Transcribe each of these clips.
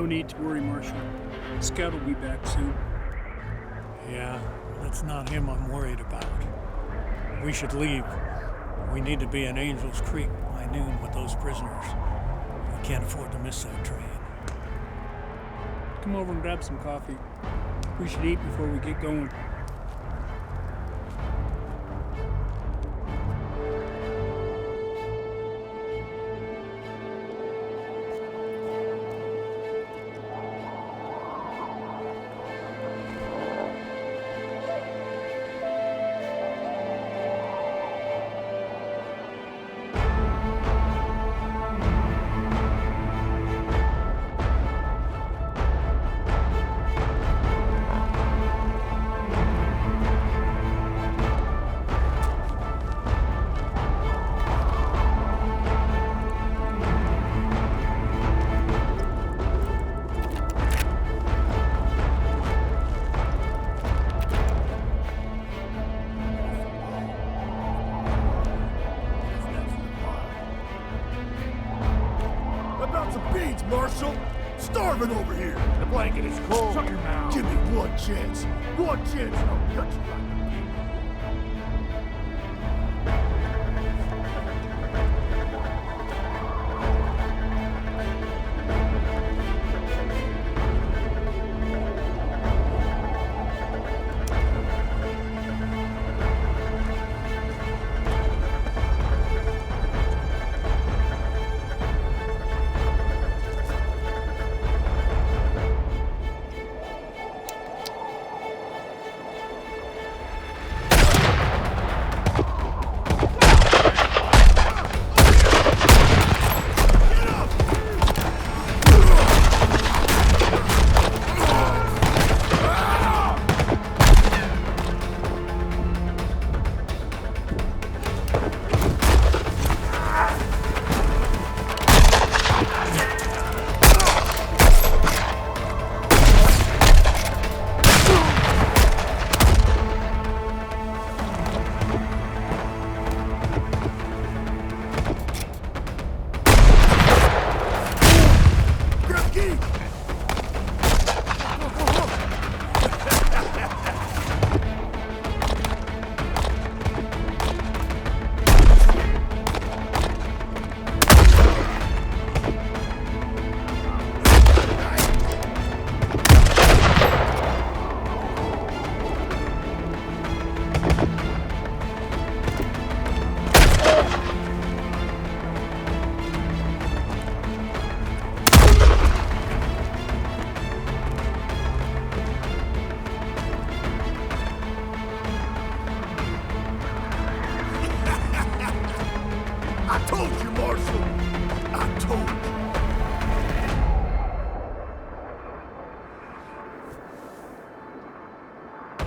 need to worry, Marshal. Scout will be back soon. Yeah, that's not him I'm worried about. We should leave. We need to be in Angels Creek by noon with those prisoners. We can't afford to miss that train. Come over and grab some coffee. We should eat before we get going. Marshal! Starving over here! The blanket is cold. Shut your mouth. Give me one chance. One chance and I'll gut you right. I told you, Marshal! I told you!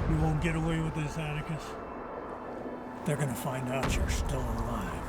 You won't get away with this, Atticus. They're gonna find out you're still alive.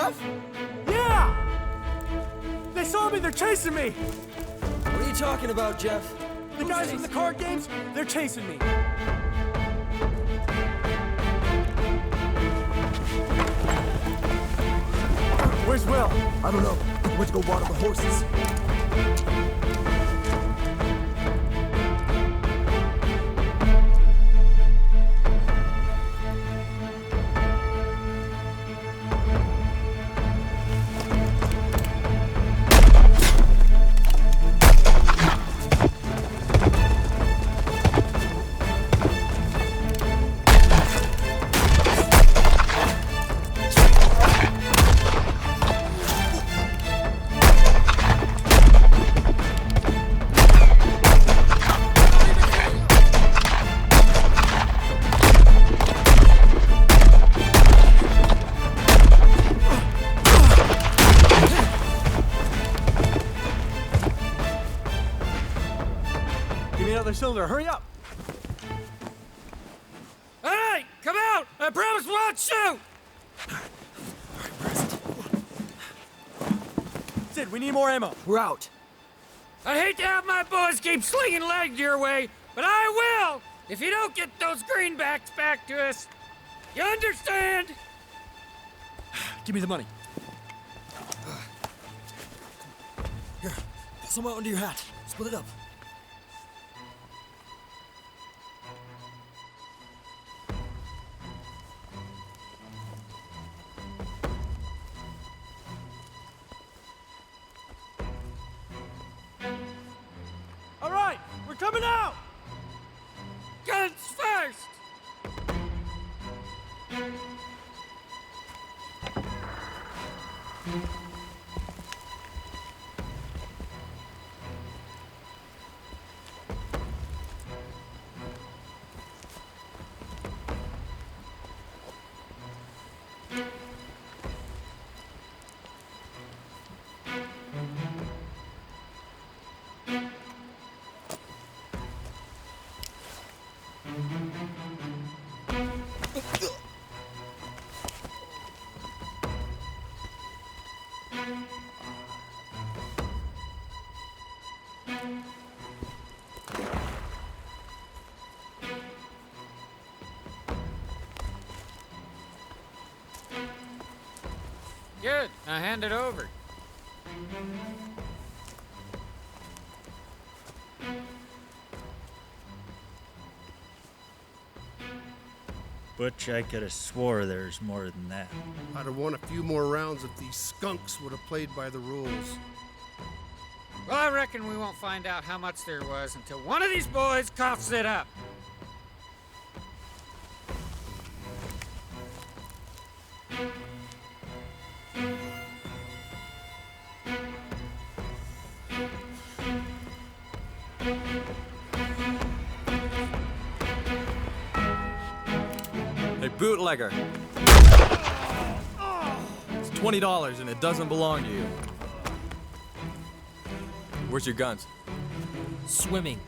Jeff? Yeah! They saw me, they're chasing me! What are you talking about, Jeff? The guys from the card games, they're chasing me. Where's Will? I don't know. He went to go water the horses. Cylinder, hurry up! All right, come out! I promise we won't shoot! Sid, we need more ammo. We're out. I hate to have my boys keep slinging legs your way, but I will if you don't get those greenbacks back to us. You understand? Give me the money. Here, put some out under your hat. Split it up. All right, we're coming out! Guns first! Good. Now hand it over. Butch, I could have swore there's more than that. I'd have won a few more rounds if these skunks would have played by the rules. Well, I reckon we won't find out how much there was until one of these boys coughs it up. Hey, bootlegger. It's $20 and it doesn't belong to you. Where's your guns? Swimming.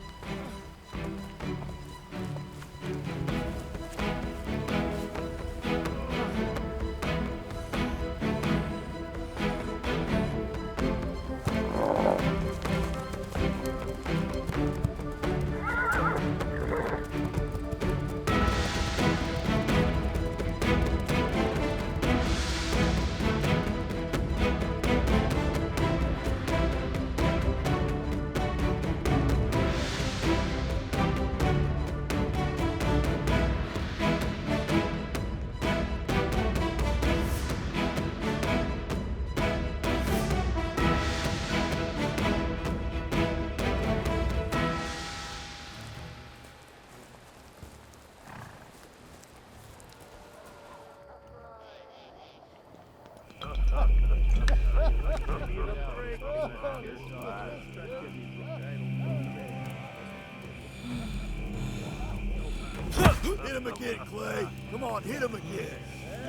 Hit him again, Clay. Come on, hit him again.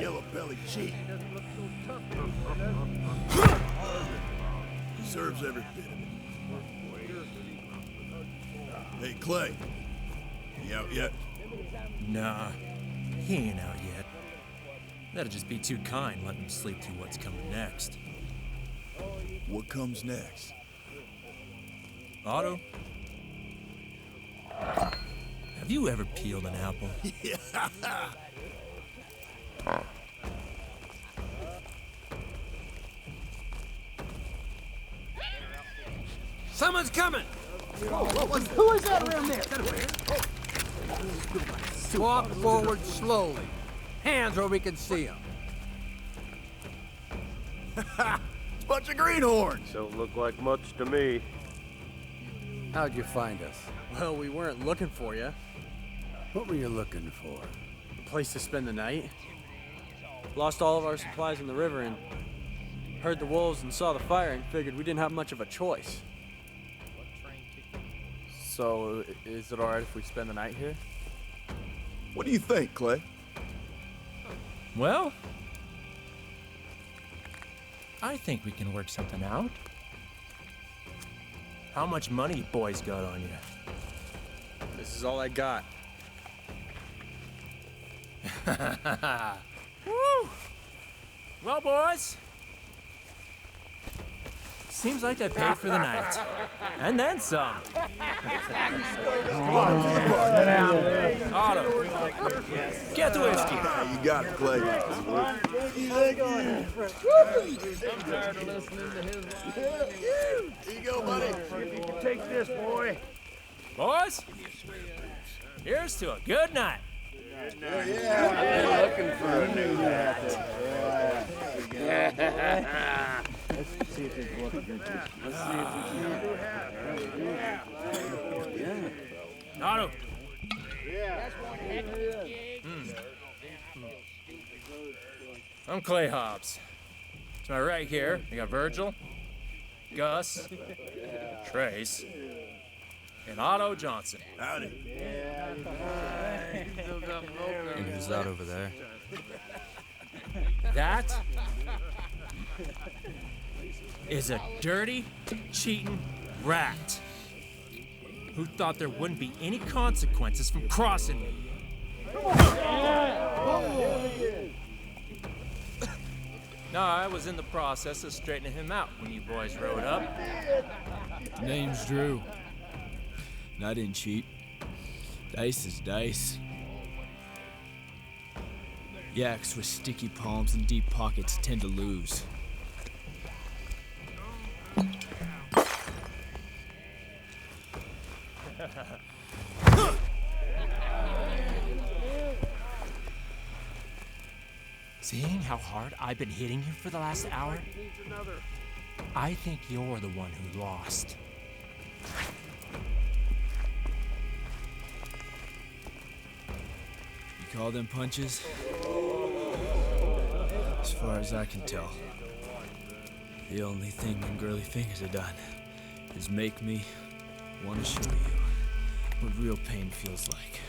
Yellow-bellied cheat. Deserves every bit of it. Hey, Clay. You out yet? Nah, he ain't out yet. That'd just be too kind, letting him sleep through what's coming next. What comes next? Otto? Have you ever peeled an apple? Yeah. Someone's coming! Who is that around there? Walk forward slowly. Hands where we can see them. Bunch of greenhorns. Don't look like much to me. How'd you find us? Well, we weren't looking for you. What were you looking for? A place to spend the night. Lost all of our supplies in the river and heard the wolves and saw the fire and figured we didn't have much of a choice. So, is it alright if we spend the night here? What do you think, Clay? Well, I think we can work something out. How much money you boys got on you? This is all I got. Woo! Well, boys, seems like I paid for the night. And then some. Otto, get the whiskey. You got it, Clay. Here you go, buddy. You can take this, boy. Boys, here's to a good night. Looking for a new hat. Let's see if it's working. Let's see if it's Otto. I'm Clay Hobbs. To my right here, we got Virgil, Gus, Trace, and Otto Johnson. Howdy. And who's that over there? That is a dirty, cheating rat who thought there wouldn't be any consequences from crossing me. No, I was in the process of straightening him out when you boys rode up. Name's Drew. And I didn't cheat. Dice is dice. Yaks with sticky palms and deep pockets tend to lose. Seeing how hard I've been hitting you for the last hour, I think you're the one who lost. You call them punches? As far as I can tell, the only thing them girly fingers have done is make me want to show you what real pain feels like.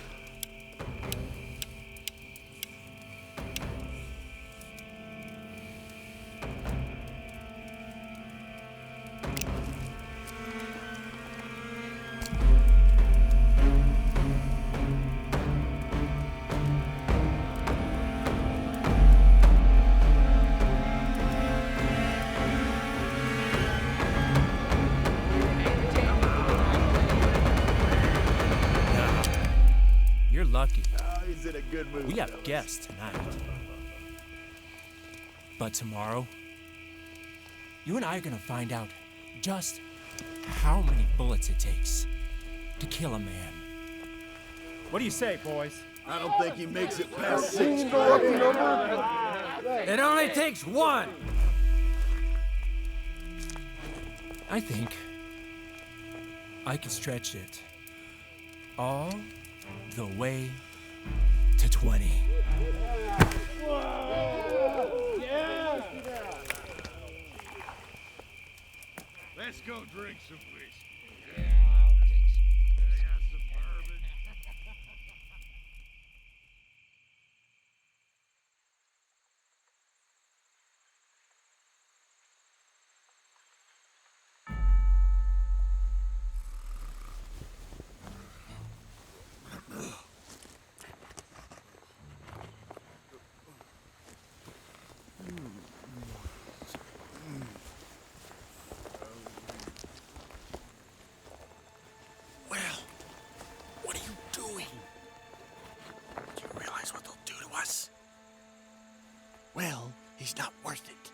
You're lucky. He's in a good mood. We have guests tonight. But tomorrow, you and I are gonna find out just how many bullets it takes to kill a man. What do you say, boys? I don't think he makes it past 6. It only takes one! I think I can stretch it all the way to 20. Let's go drink some whiskey. Some bourbon. He's not worth it.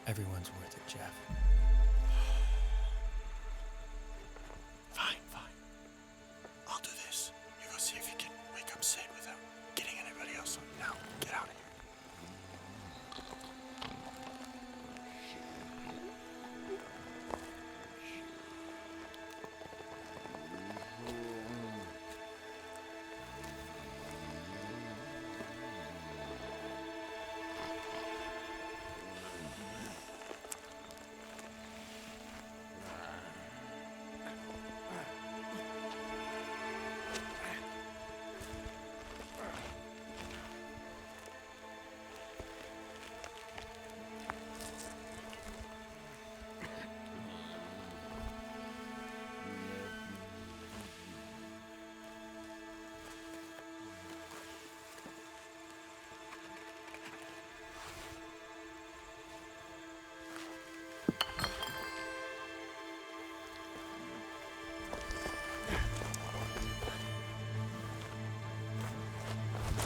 Everyone's worth it, Jeff. Fine. I'll do this. You go see if you can wake up Sid without getting anybody else on. Now, get out of here.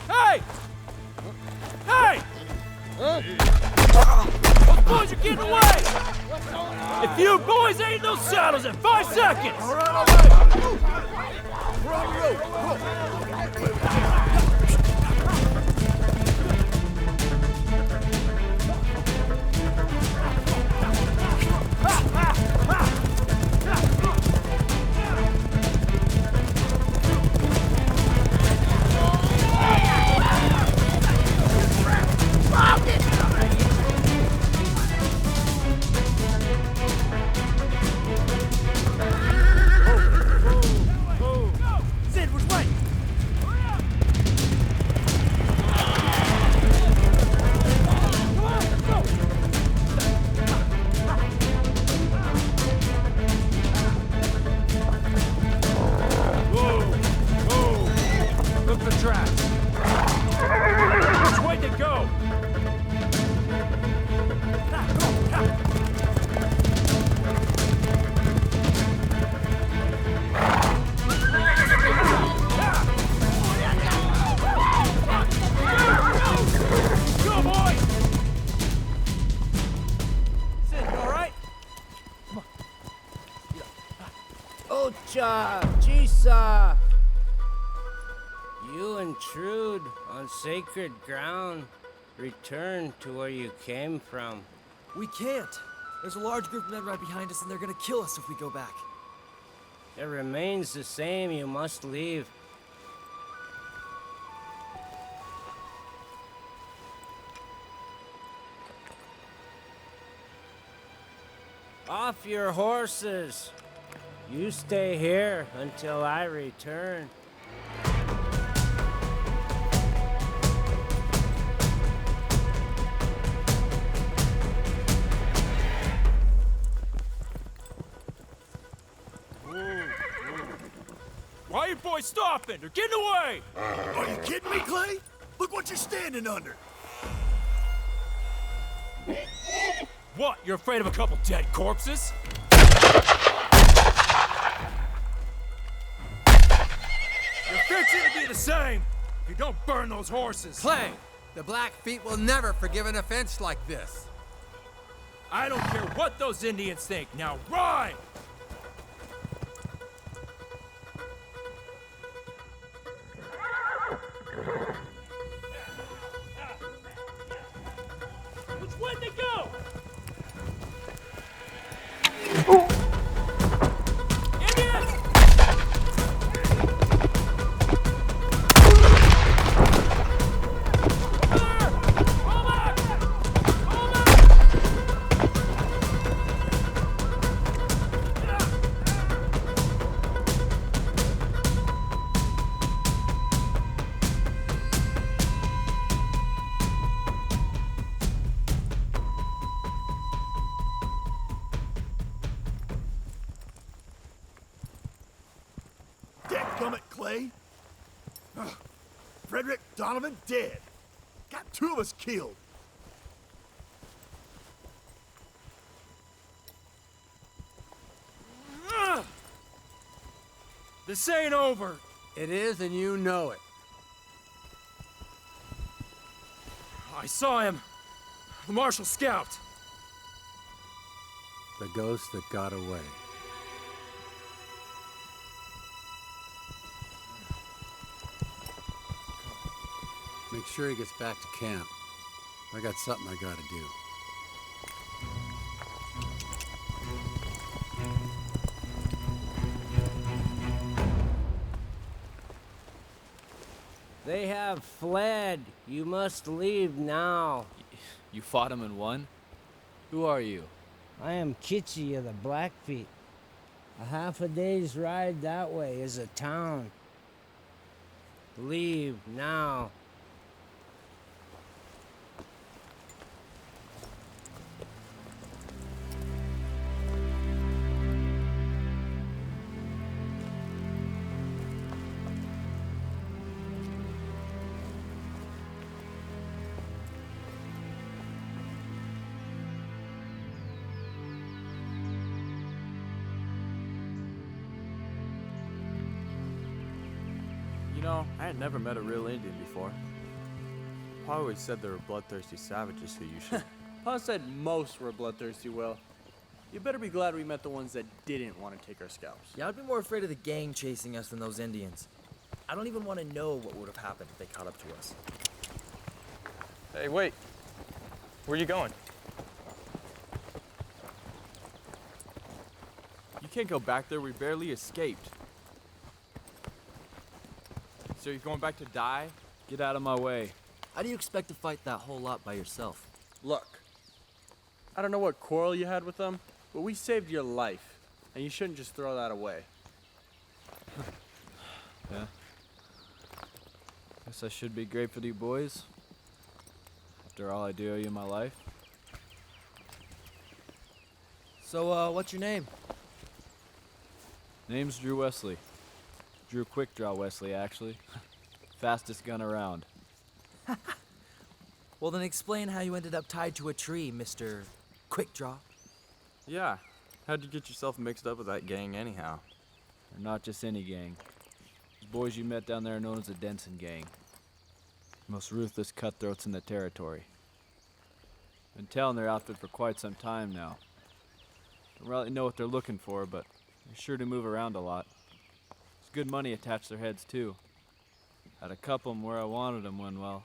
Hey! Hey! Those boys are getting away! If you boys ain't in those saddles in 5 seconds! All right. We're on the road. Jisa! You intrude on sacred ground. Return to where you came from. We can't. There's a large group of men right behind us, and they're gonna kill us if we go back. It remains the same. You must leave. Off your horses! You stay here until I return. Why are you boys stopping? They're getting away! Are you kidding me, Clay? Look what you're standing under. What, you're afraid of a couple dead corpses? You're fixing to be the same if you don't burn those horses. Clay, the Blackfeet will never forgive an offense like this. I don't care what those Indians think. Now ride! Which way they go? Indians! Dadgummit, Clay. Frederick Donovan dead. Got 2 of us killed. This ain't over. It is, and you know it. I saw him. The Marshal Scout. The ghost that got away. Make sure he gets back to camp. I got something I gotta do. They have fled. You must leave now. You fought him and won? Who are you? I am Kitchy of the Blackfeet. A half a day's ride that way is a town. Leave now. You know, I had never met a real Indian before. Pa always said they were bloodthirsty savages who you should. Pa said most were bloodthirsty, Will. You better be glad we met the ones that didn't want to take our scalps. Yeah, I'd be more afraid of the gang chasing us than those Indians. I don't even want to know what would have happened if they caught up to us. Hey, wait. Where you going? You can't go back there. We barely escaped. So you're going back to die? Get out of my way. How do you expect to fight that whole lot by yourself? Look, I don't know what quarrel you had with them, but we saved your life, and you shouldn't just throw that away. Yeah. Guess I should be grateful to you boys. After all, I do owe you my life. So, what's your name? Name's Drew Wesley. Drew Quick Draw Wesley, actually. Fastest gun around. Well, then explain how you ended up tied to a tree, Mr. Quick Draw. Yeah. How'd you get yourself mixed up with that gang anyhow? They're not just any gang. The boys you met down there are known as the Denson Gang. Most ruthless cutthroats in the territory. Been tailing their outfit for quite some time now. Don't really know what they're looking for, but they're sure to move around a lot. There's good money attached to their heads, too. Had a couple of 'em where I wanted them when, well,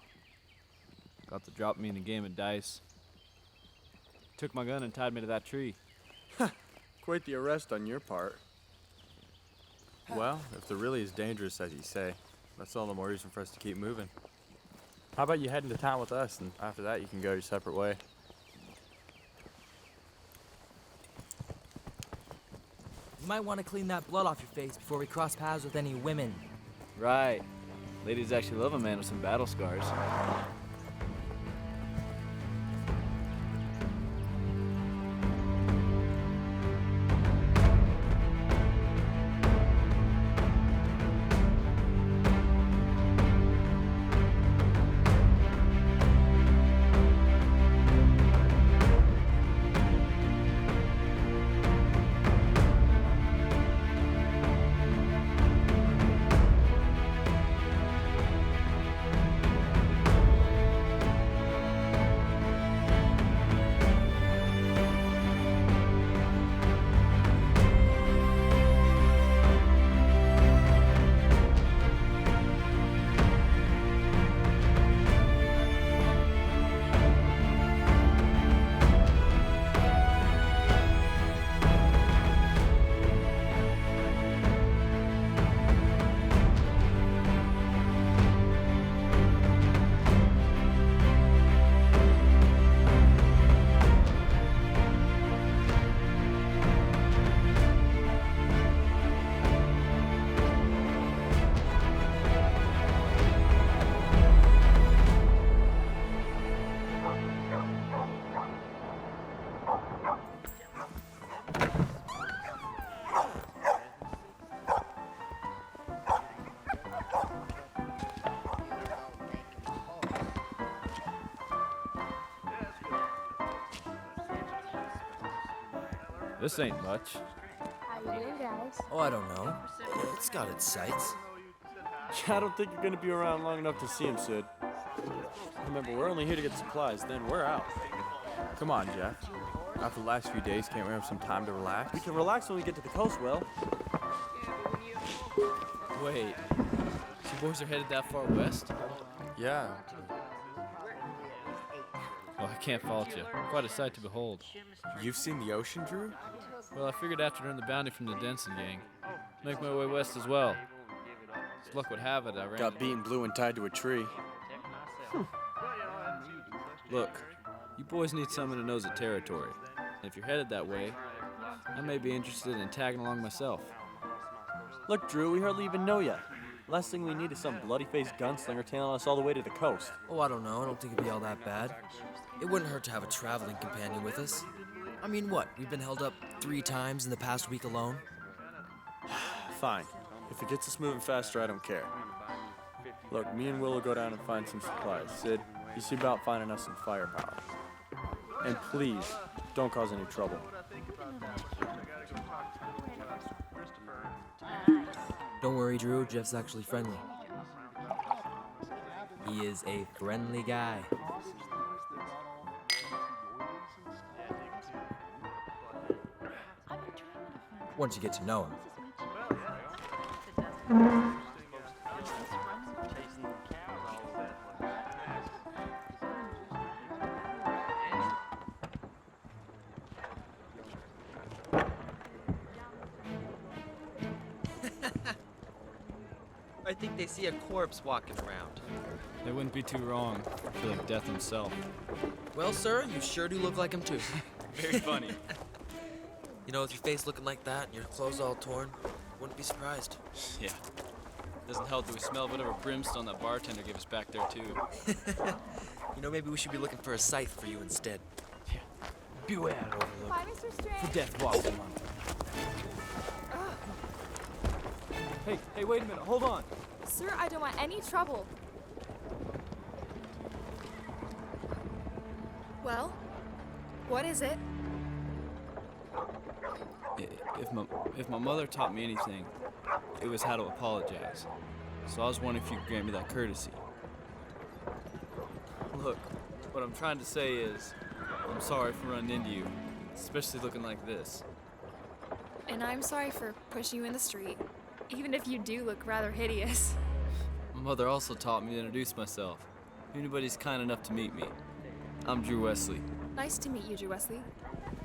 got to drop me in a game of dice. Took my gun and tied me to that tree. Quite the arrest on your part. Well, if they're really as dangerous as you say, that's all the more reason for us to keep moving. How about you head into town with us, and after that you can go your separate way. You might want to clean that blood off your face before we cross paths with any women. Right. Ladies actually love a man with some battle scars. This ain't much. How you doing, guys? Oh, I don't know. It's got its sights. I don't think you're gonna be around long enough to see him, Sid. Remember, we're only here to get supplies, then we're out. Come on, Jeff. After the last few days, can't we have some time to relax? We can relax when we get to the coast, Will. Wait, you boys are headed that far west? Yeah. Well, I can't fault you. Quite a sight to behold. You've seen the ocean, Drew? Well, I figured after earning the bounty from the Denson gang, make my way west as well. As luck would have it, I ran. Got beaten blue and tied to a tree. Look, you boys need someone who knows the territory. And if you're headed that way, I may be interested in tagging along myself. Look, Drew, we hardly even know ya. Last thing we need is some bloody-faced gunslinger tailing us all the way to the coast. Oh, I don't know. I don't think it'd be all that bad. It wouldn't hurt to have a traveling companion with us. I mean, what? We've been held up 3 times in the past week alone? Fine. If it gets us moving faster, I don't care. Look, me and Will will go down and find some supplies. Sid, you see about finding us some firepower. And please, don't cause any trouble. Don't worry, Drew. Jeff's actually friendly. He is a friendly guy. Once you get to know him. I think they see a corpse walking around. They wouldn't be too wrong. I feel like death himself. Well, sir, you sure do look like him too. Very funny. You know, with your face looking like that and your clothes all torn, wouldn't be surprised. Yeah. Doesn't help that we smell whatever brimstone that bartender gave us back there, too. You know, maybe we should be looking for a scythe for you instead. Yeah. Beware, Overlook. Bye, Mr. Strange. For death walks among them. Hey, wait a minute. Hold on. Sir, I don't want any trouble. Well, what is it? If my mother taught me anything, it was how to apologize. So I was wondering if you could grant me that courtesy. Look, what I'm trying to say is, I'm sorry for running into you, especially looking like this. And I'm sorry for pushing you in the street, even if you do look rather hideous. My mother also taught me to introduce myself. If anybody's kind enough to meet me. I'm Drew Wesley. Nice to meet you, Drew Wesley.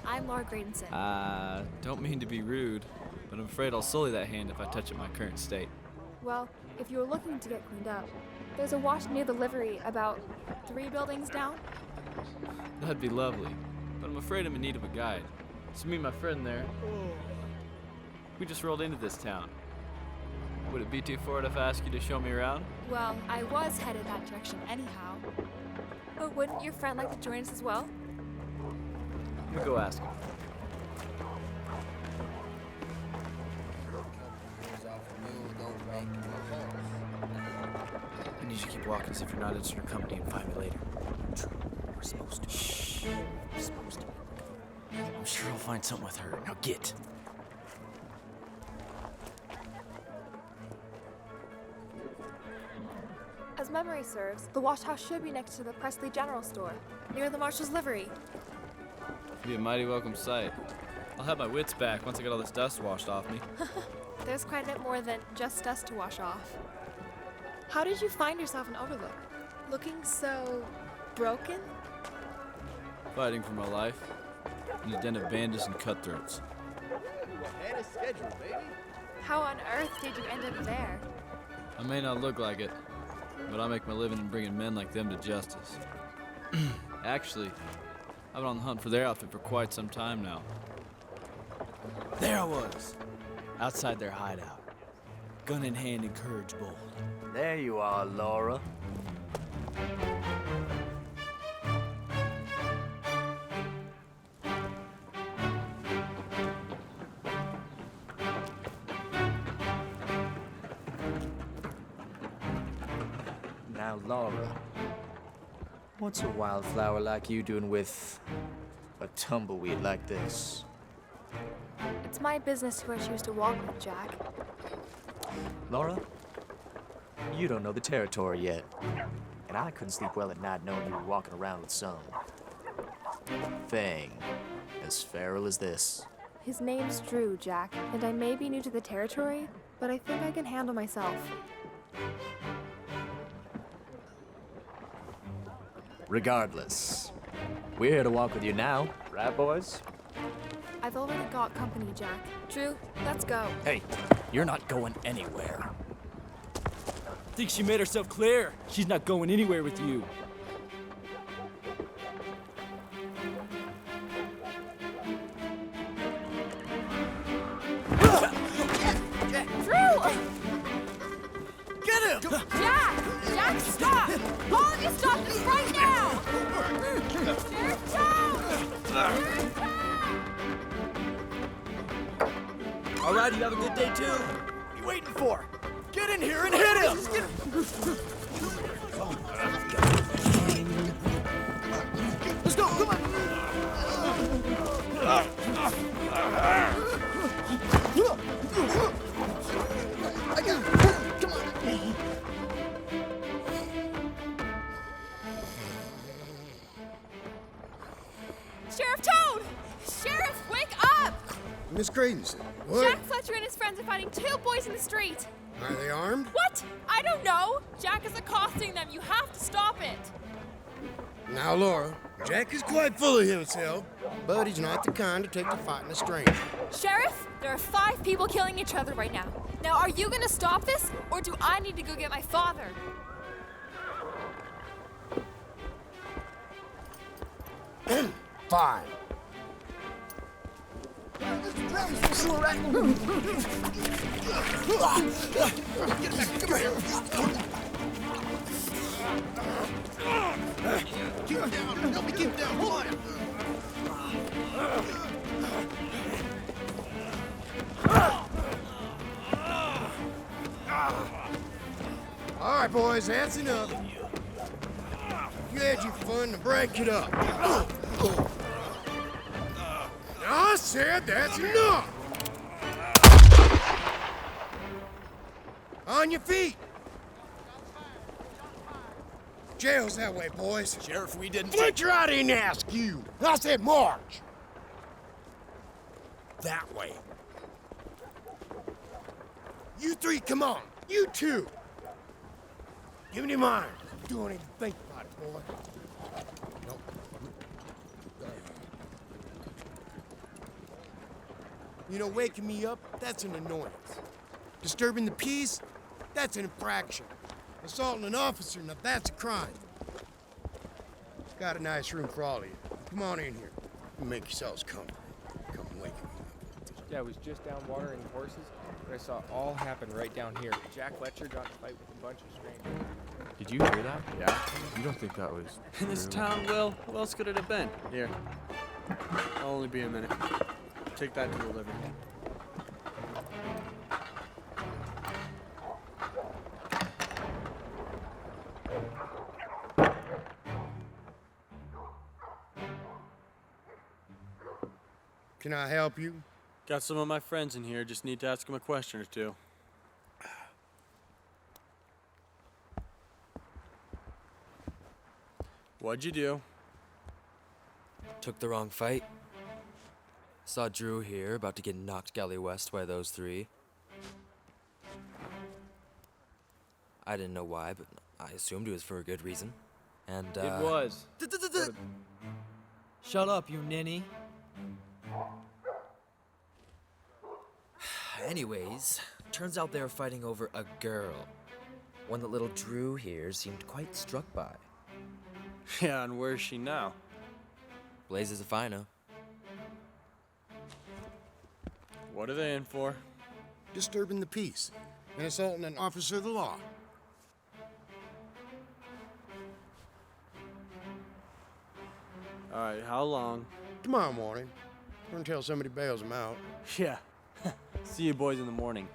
I'm Laura Gradenson. Don't mean to be rude, but I'm afraid I'll sully that hand if I touch it my current state. Well, if you were looking to get cleaned up, there's a wash near the livery about 3 buildings down. That'd be lovely, but I'm afraid I'm in need of a guide. So me and my friend there, we just rolled into this town. Would it be too far if I asked you to show me around? Well, I was headed that direction anyhow. But wouldn't your friend like to join us as well? Let me go ask him. I need you to keep walking as if you're not interested in our company and find me later. We're supposed to. Shh. We're supposed to. I'm sure I'll find something with her. Now get. As memory serves, the wash house should be next to the Presley General Store, near the Marshal's livery. It'd be a mighty welcome sight. I'll have my wits back once I get all this dust washed off me. There's quite a bit more than just dust to wash off. How did you find yourself in Overlook? Looking so broken? Fighting for my life in a den of bandits and cutthroats. Ahead of schedule, baby. How on earth did you end up there? I may not look like it, but I make my living in bringing men like them to justice. Actually, I've been on the hunt for their outfit for quite some time now. There I was, outside their hideout, gun in hand and courage bold. There you are, Laura. Now, Laura, what's a wildflower like you doing with a tumbleweed like this? It's my business who I choose to walk with, Jack. Laura, you don't know the territory yet. And I couldn't sleep well at night knowing you were walking around with some thing as feral as this. His name's Drew, Jack, and I may be new to the territory, but I think I can handle myself. Regardless, we're here to walk with you now, right, boys? I've already got company, Jack. Drew, let's go. Hey, you're not going anywhere. Think she made herself clear. She's not going anywhere with you. Drew! Get him! Jack! Jack, stop! All of you stop this right now! Sheriff Town! Sheriff Town! All right, you have a good day too. What are you waiting for? Get in here and hit him! Let's go, come on! I got him! Come on! Sheriff Toad! Sheriff, wake up! Miss Cravenson, what? Jack Fletcher and his friends are fighting two boys in the street. Are they armed? What? I don't know. Jack is accosting them. You have to stop it. Now, Laura, Jack is quite full of himself, but he's not the kind to take to fighting a stranger. Sheriff, there are 5 people killing each other right now. Now, are you gonna stop this, or do I need to go get my father? Fine. Keep him down! Help me keep him down! Come on! All right, boys, that's enough. You had your fun, to break it up. I said that's enough! On your feet! Jail's that way, boys. Sheriff, we didn't... Fletcher, I didn't ask you. I said march. That way. You 3, come on. You 2. Give me mine. Don't even think about it, boy. Nope. You know, waking me up, that's an annoyance. Disturbing the peace, that's an infraction. Assaulting an officer, now that's a crime. Got a nice room for all of you. Come on in here. Make yourselves comfortable. Come wake me up. Yeah, I was just down watering the horses, but I saw it all happen right down here. Jack Fletcher got in a fight with a bunch of strangers. Did you hear that? Yeah. You don't think that was In this true? town, Will, who else could it have been? Here. I'll only be a minute. Take that to the living room. Can I help you? Got some of my friends in here, just need to ask them a question or two. What'd you do? Took the wrong fight. Saw Drew here, about to get knocked galley west by those 3. I didn't know why, but I assumed it was for a good reason. And, It was. Shut up, you ninny. Anyways, turns out they were fighting over a girl. One that little Drew here seemed quite struck by. Yeah, and where's she now? Blazes a fino. What are they in for? Disturbing the peace and assaulting an officer of the law. All right, how long? Tomorrow morning. Or until somebody bails them out. Yeah. See you boys in the morning.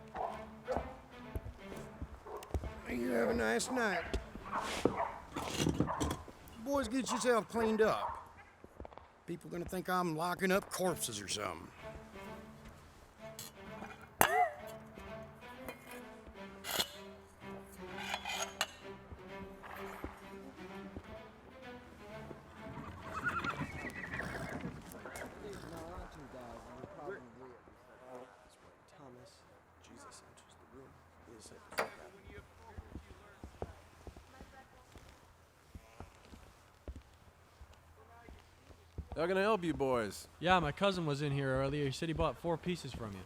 You have a nice night. Boys, get yourself cleaned up. People gonna think I'm locking up corpses or something. How can I help you boys? Yeah, my cousin was in here earlier. He said he bought 4 pieces from you.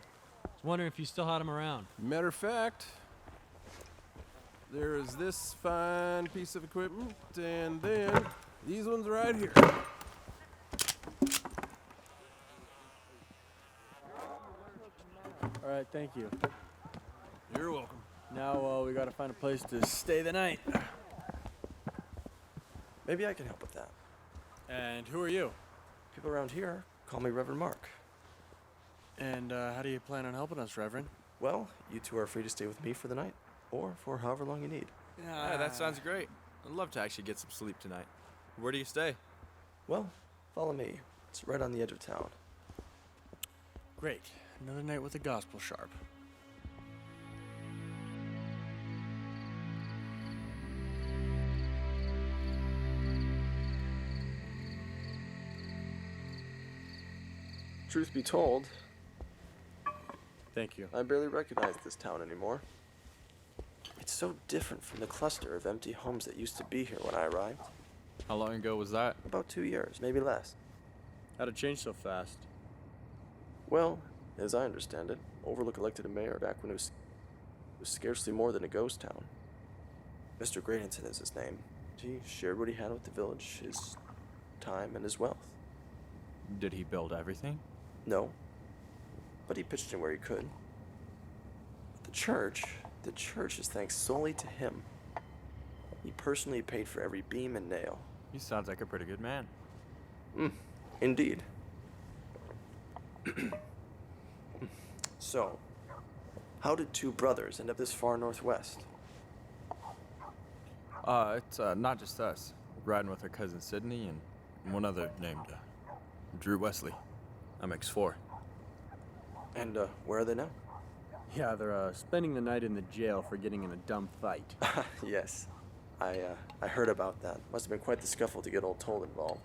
I was wondering if you still had them around. Matter of fact, there is this fine piece of equipment, and then these ones right here. All right, thank you. You're welcome. Now we gotta find a place to stay the night. Maybe I can help with that. And who are you? People around here call me Reverend Mark. And how do you plan on helping us, Reverend? Well, you two are free to stay with me for the night, or for however long you need. Yeah, that sounds great. I'd love to actually get some sleep tonight. Where do you stay? Well, follow me. It's right on the edge of town. Great. Another night with the gospel sharp. Truth be told, thank you. I barely recognize this town anymore. It's so different from the cluster of empty homes that used to be here when I arrived. How long ago was that? About 2 years, maybe less. How'd it change so fast? Well, as I understand it, Overlook elected a mayor back when it was scarcely more than a ghost town. Mr. Graydonton is his name. He shared what he had with the village, his time and his wealth. Did he build everything? No, but he pitched in where he could. The church is thanks solely to him. He personally paid for every beam and nail. He sounds like a pretty good man. Indeed. So, how did 2 brothers end up this far northwest? It's not just us. We're riding with our cousin Sydney and one other named Drew Wesley. I'm X4. And where are they now? Yeah, they're spending the night in the jail for getting in a dumb fight. Yes, I heard about that. Must have been quite the scuffle to get old Toll involved.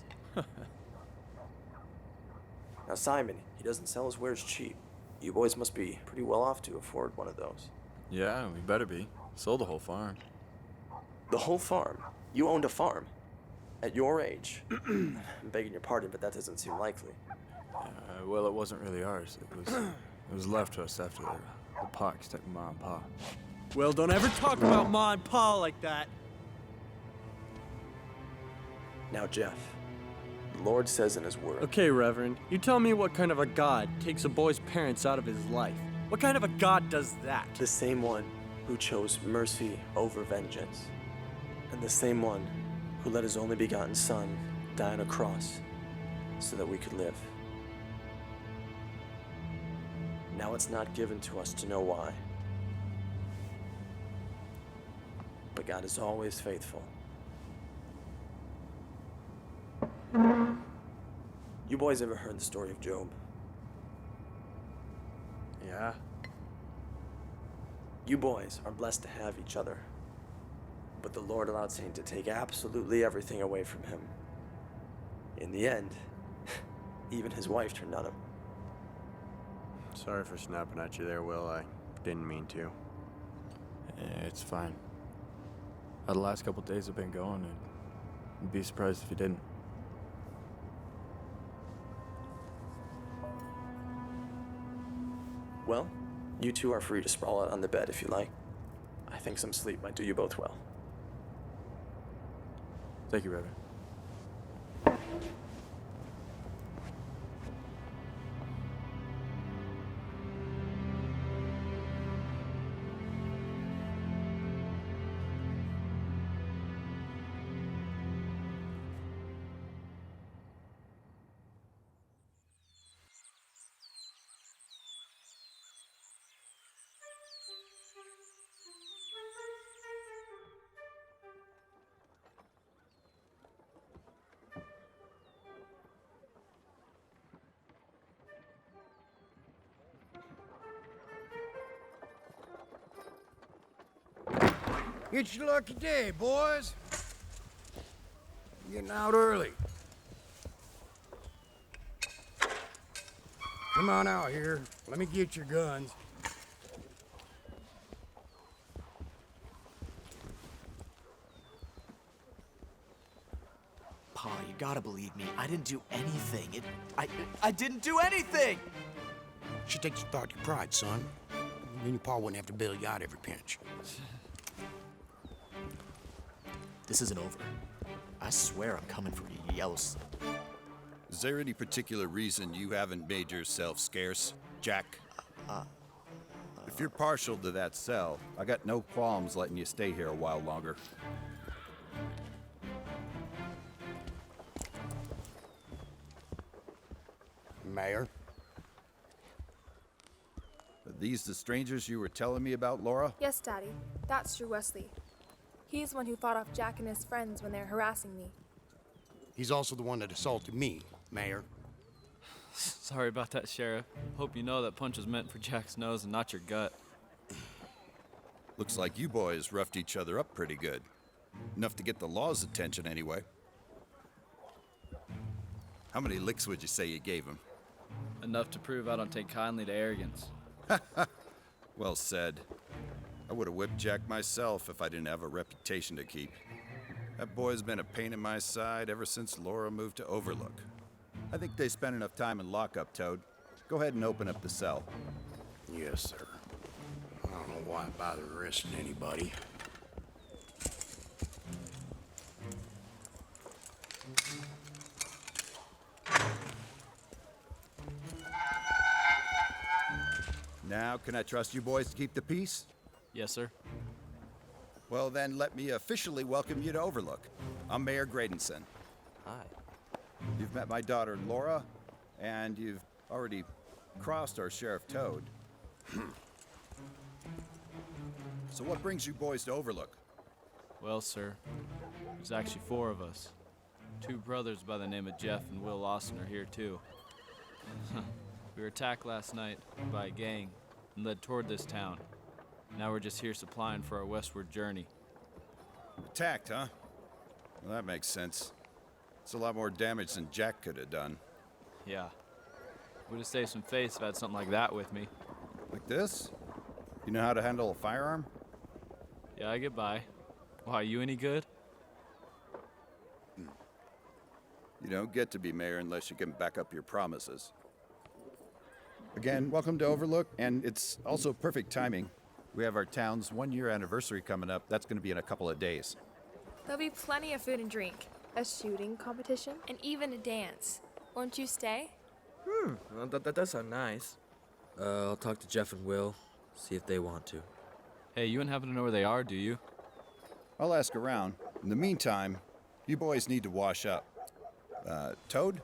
Now Simon, he doesn't sell his wares cheap. You boys must be pretty well off to afford one of those. Yeah, we better be. Sold the whole farm. The whole farm? You owned a farm? At your age? I'm begging your pardon, but that doesn't seem likely. Well, it wasn't really ours. It was left to us after the Parks took Ma and Pa. Well, don't ever talk about Ma and Pa like that. Now, Jeff, the Lord says in his word... Okay, Reverend, you tell me what kind of a God takes a boy's parents out of his life. What kind of a God does that? The same one who chose mercy over vengeance. And the same one who let his only begotten Son die on a cross so that we could live. Now it's not given to us to know why. But God is always faithful. You boys ever heard the story of Job? Yeah. You boys are blessed to have each other. But the Lord allowed Satan to take absolutely everything away from him. In the end, even his wife turned on him. Sorry for snapping at you there, Will. I didn't mean to. Yeah, it's fine. How the last couple days have been going, I'd be surprised if you didn't. Well, you two are free to sprawl out on the bed if you like. I think some sleep might do you both well. Thank you, Reverend. It's your lucky day, boys. Getting out early. Come on out here. Let me get your guns. Pa, you gotta believe me. I didn't do anything. I didn't do anything! Should take some thought to your pride, son. Then your pa wouldn't have to bail you out every pinch. This isn't over. I swear I'm coming for you, Yellowstone. Is there any particular reason you haven't made yourself scarce, Jack? If you're partial to that cell, I got no qualms letting you stay here a while longer. Mayor? Are these the strangers you were telling me about, Laura? Yes, Daddy. That's Drew Wesley. He's the one who fought off Jack and his friends when they were harassing me. He's also the one that assaulted me, Mayor. Sorry about that, Sheriff. Hope you know that punch was meant for Jack's nose and not your gut. Looks like you boys roughed each other up pretty good. Enough to get the law's attention anyway. How many licks would you say you gave him? Enough to prove I don't take kindly to arrogance. Well said. I would have whipped Jack myself if I didn't have a reputation to keep. That boy's been a pain in my side ever since Laura moved to Overlook. I think they spent enough time in lockup, Toad. Go ahead and open up the cell. Yes, sir. I don't know why I bother arresting anybody. Now, can I trust you boys to keep the peace? Yes, sir. Well, then let me officially welcome you to Overlook. I'm Mayor Gradenson. Hi. You've met my daughter, Laura, and you've already crossed our Sheriff Toad. So what brings you boys to Overlook? Well, sir, there's actually 4 of us. 2 brothers by the name of Jeff and Will Lawson are here, too. We were attacked last night by a gang and led toward this town. Now we're just here supplying for our westward journey. Attacked, huh? Well, that makes sense. It's a lot more damage than Jack could have done. Yeah. Would have saved some face if I had something like that with me. Like this? You know how to handle a firearm? Yeah, I get by. Why, you any good? You don't get to be mayor unless you can back up your promises. Again, welcome to Overlook, and it's also perfect timing. We have our town's 1-year anniversary coming up. That's going to be in a couple of days. There'll be plenty of food and drink, a shooting competition, and even a dance. Won't you stay? Well, that does sound nice. I'll talk to Jeff and Will, see if they want to. Hey, you wouldn't happen to know where they are, do you? I'll ask around. In the meantime, you boys need to wash up. Toad,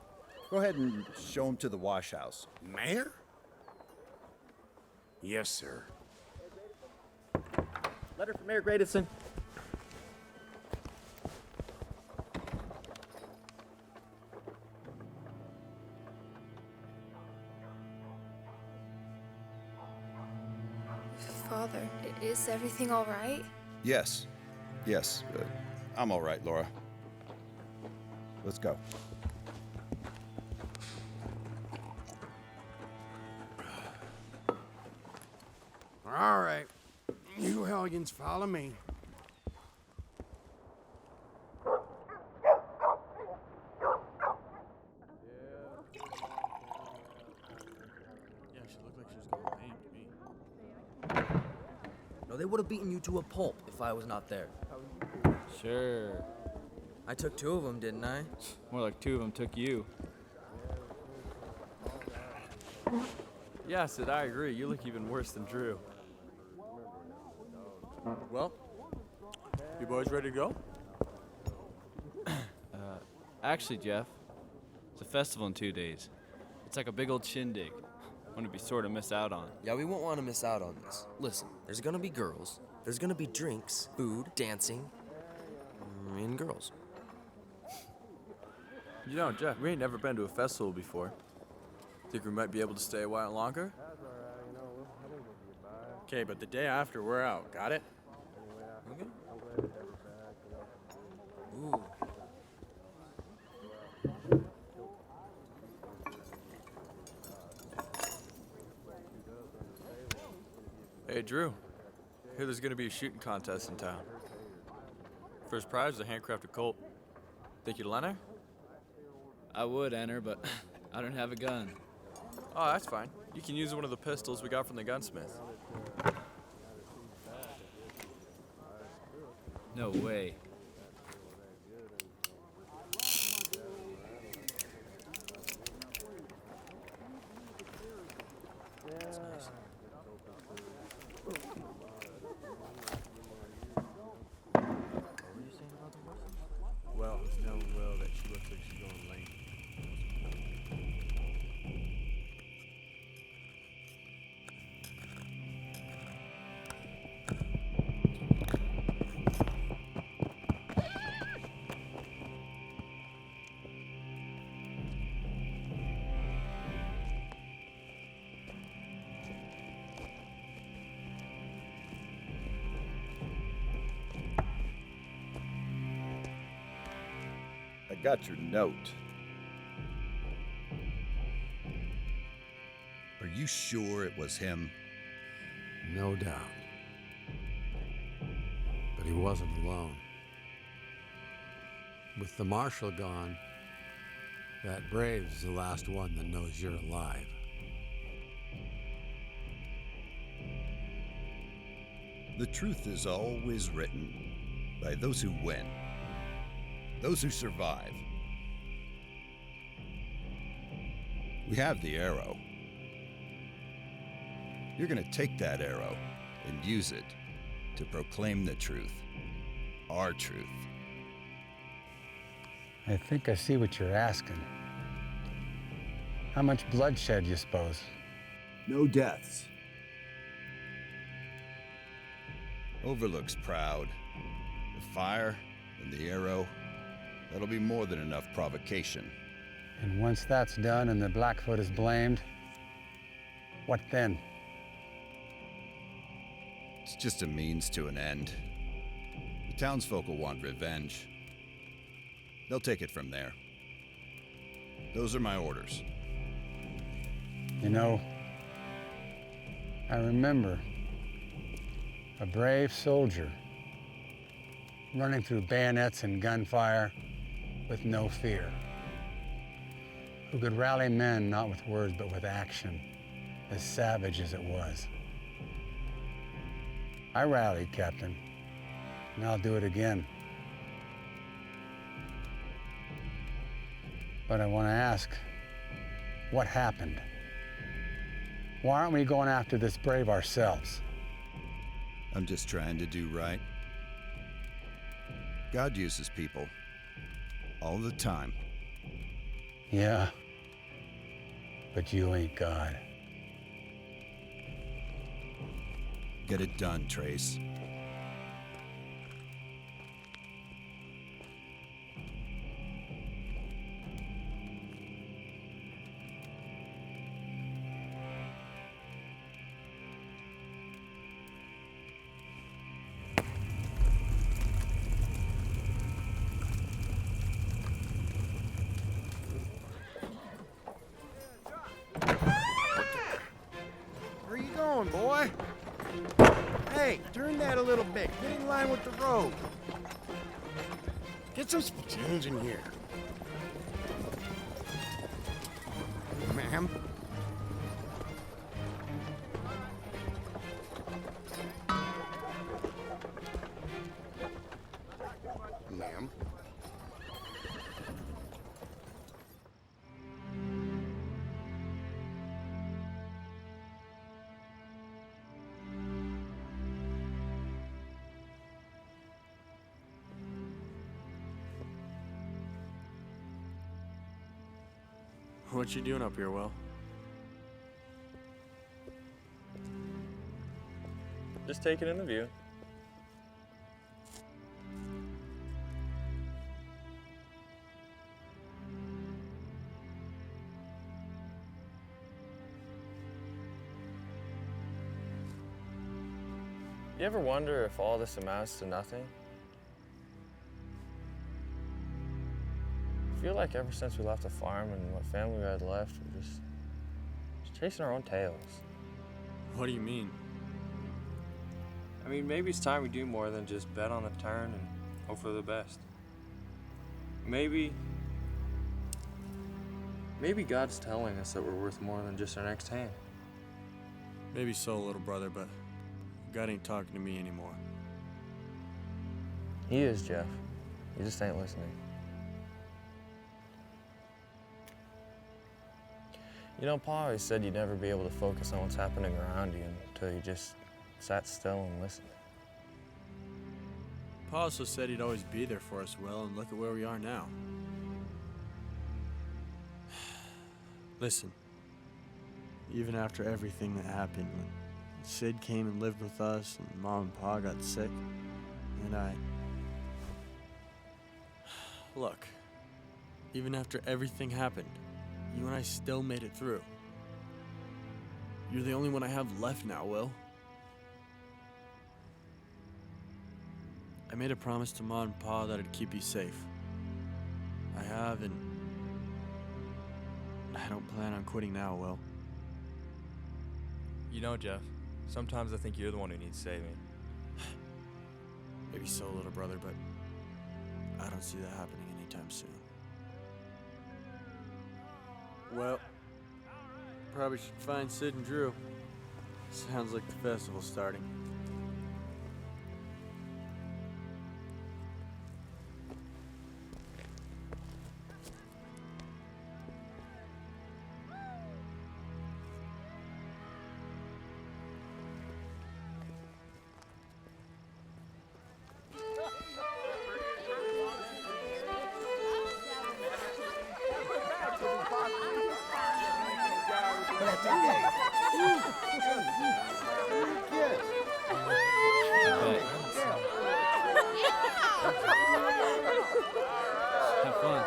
go ahead and show him to the wash house. Mayor? Yes, sir. Letter from Mayor Gradenson. Father, is everything all right? Yes. Yes. I'm all right, Laura. Let's go. All right. You hellions follow me. Yeah, she looked like she was going lame to me. No, they would have beaten you to a pulp if I was not there. Sure. I took 2 of them, didn't I? More like 2 of them took you. Yeah, Sid, I agree. You look even worse than Drew. Well, you boys ready to go? Actually, Jeff, it's a festival in 2 days. It's like a big old shindig. One to be sort of miss out on. Yeah, we won't want to miss out on this. Listen, there's gonna be girls, there's gonna be drinks, food, dancing, and girls. You know, Jeff, we ain't never been to a festival before. Think we might be able to stay a while longer? Okay, but the day after, we're out. Got it? Okay. Ooh. Hey, Drew. Hear there's gonna be a shooting contest in town. First prize is a handcrafted Colt. Think you'd lend her? I would enter, but I don't have a gun. Oh, that's fine. You can use one of the pistols we got from the gunsmith. No way. That's nice. Well, tell Will that she looks like she's going lame. I got your note. Are you sure it was him? No doubt. But he wasn't alone. With the marshal gone, that Brave's the last one that knows you're alive. The truth is always written by those who win, those who survive. We have the arrow. You're gonna take that arrow and use it to proclaim the truth, our truth. I think I see what you're asking. How much bloodshed, you suppose? No deaths. Overlook's proud. The fire and the arrow, that'll be more than enough provocation. And once that's done and the Blackfoot is blamed, what then? It's just a means to an end. The townsfolk will want revenge. They'll take it from there. Those are my orders. You know, I remember a brave soldier running through bayonets and gunfire with no fear, who could rally men not with words but with action, as savage as it was. I rallied, Captain, and I'll do it again. But I want to ask, what happened? Why aren't we going after this brave ourselves? I'm just trying to do right. God uses people all the time. Yeah, but you ain't God. Get it done, Trace. Where you going, boy? Hey, turn that a little bit. Get in line with the road. Get some spittoons in here. Ma'am? Ma'am? What you doing up here, Will? Just taking in the view. You ever wonder if all this amounts to nothing? I feel like ever since we left the farm and what family we had left, we're just chasing our own tails. What do you mean? I mean, maybe it's time we do more than just bet on the turn and hope for the best. Maybe Maybe God's telling us that we're worth more than just our next hand. Maybe so, little brother, but God ain't talking to me anymore. He is, Jeff. You just ain't listening. You know, Pa always said you'd never be able to focus on what's happening around you until you just sat still and listened. Pa also said he'd always be there for us, Will, and look at where we are now. Listen, even after everything that happened, when Sid came and lived with us, and Mom and Pa got sick, and Look, even after everything happened, you and I still made it through. You're the only one I have left now, Will. I made a promise to Ma and Pa that I'd keep you safe. I have, and I don't plan on quitting now, Will. You know, Jeff, sometimes I think you're the one who needs saving. Maybe so, little brother, but I don't see that happening anytime soon. Well, probably should find Sid and Drew. Sounds like the festival's starting. Have fun.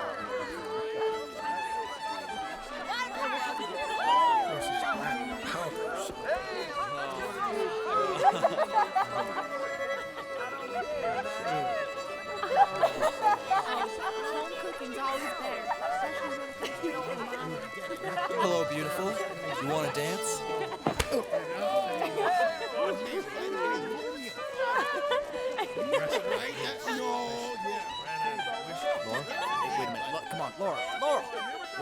Home cooking's always better, especially when it comes to Mama. Hello, beautiful. You want to dance? Laura? Wait a minute. Come on, Laura. Laura!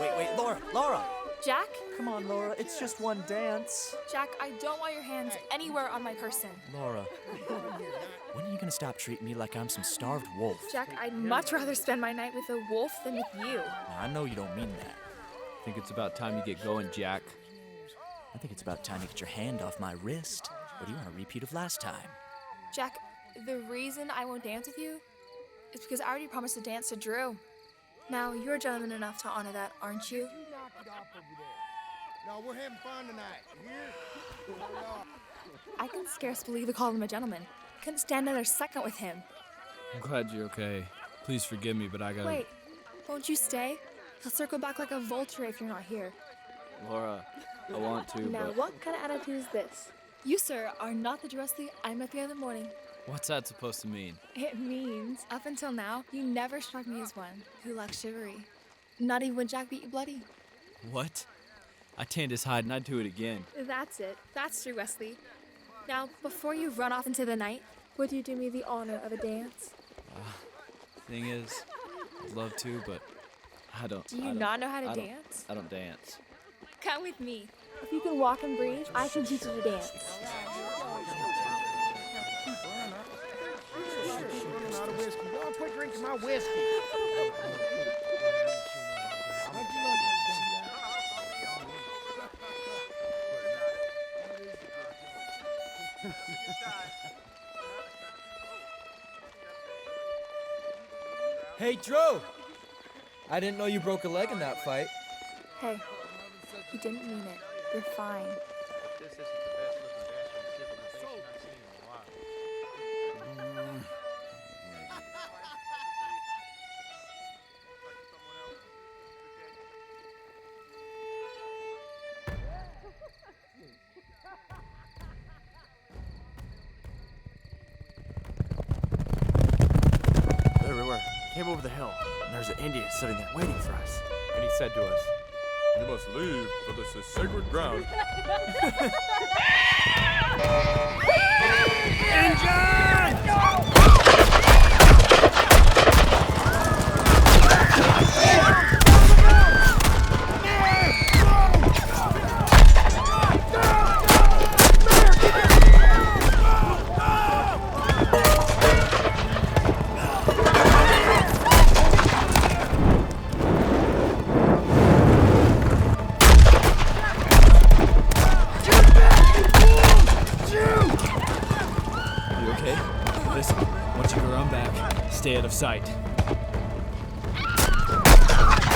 Wait, Laura! Jack? Come on, Laura. It's just one dance. Jack, I don't want your hands anywhere on my person. Laura, when are you gonna stop treating me like I'm some starved wolf? Jack, I'd much rather spend my night with a wolf than with you. Now, I know you don't mean that. I think it's about time you get going, Jack. I think it's about time to get your hand off my wrist. Or do you want a repeat of last time? Jack, the reason I won't dance with you is because I already promised to dance to Drew. Now, you're gentleman enough to honor that, aren't you? No, we're having fun tonight. Here? I can scarce believe we called him a gentleman. Couldn't stand another second with him. I'm glad you're okay. Please forgive me, but I gotta... Wait, won't you stay? He'll circle back like a vulture if you're not here. Laura, I want to, Now, but... what kind of attitude is this? You, sir, are not the Drew Wesley I met the other morning. What's that supposed to mean? It means, up until now, you never struck me as one who lacked chivalry. Not even when Jack beat you bloody. What? I tanned his hide and I'd do it again. That's it. That's Drew Wesley. Now, before you run off into the night, would you do me the honor of a dance? Thing is, I'd love to, but I don't. Do you not know how to dance? I don't dance. Come with me. If you can walk and breathe, I can teach you to dance. Don't quit drinking my whiskey. Hey, Drew! I didn't know you broke a leg in that fight. Hey, he didn't mean it. You're fine. There we were. Came over the hill, and there's an Indian sitting there waiting for us. And he said to us, "You must leave, for this is sacred ground." Injun! stay out of sight.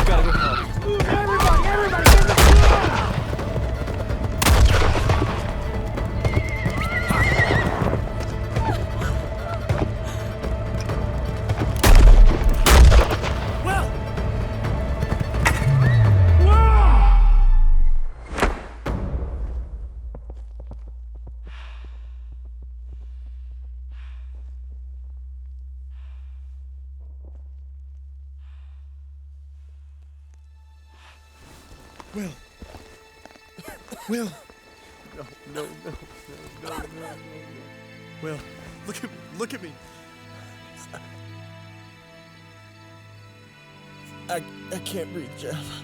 Gotta go help. Everybody, get the floor! Will. No. Will, look at me. I can't breathe, Jeff.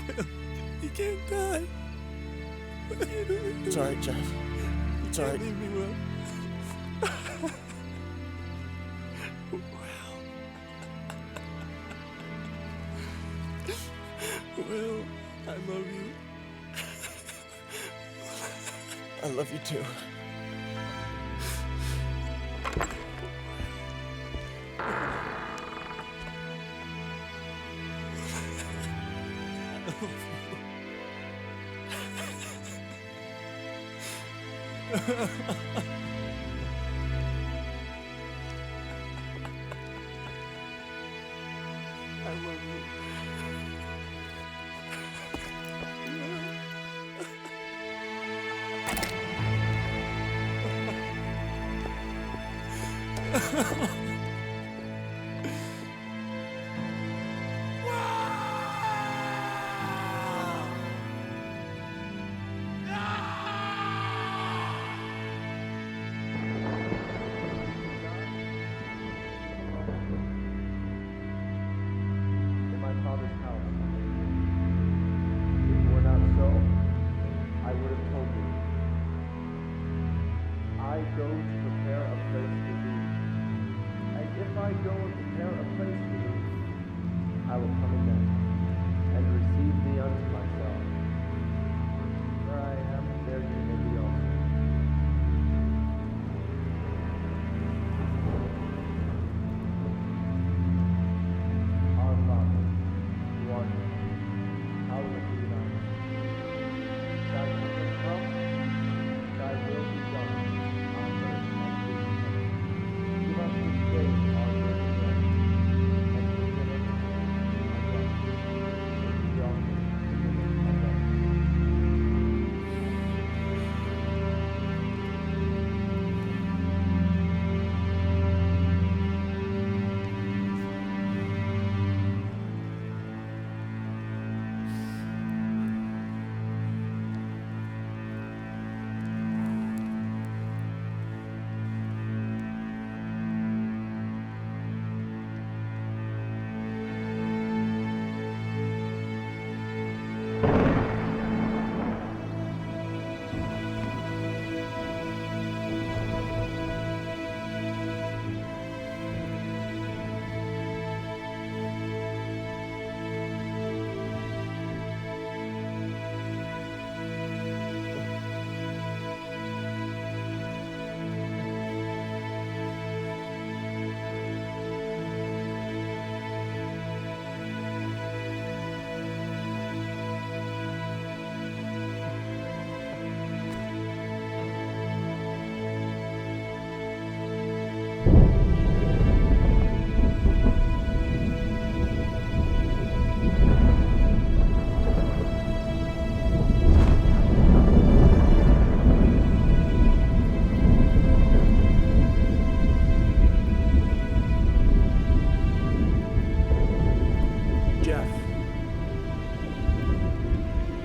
Will, you can't die. It's alright, Jeff. It's alright. Leave me, Will. Will, I love you. I love you too. I love you. In my father's house. If it were not so, I would have told you. I go to prepare a place for thee. And if I go and prepare a place for thee, I will come again and receive thee unto myself. Where I am, there you may be also. Our Father, who art in heaven, hallowed be thy name. Thy kingdom come, thy will be done, on earth as it is in heaven. Give us this day our daily bread, and forgive us our debts, as we also forgive our debtors. Jeff.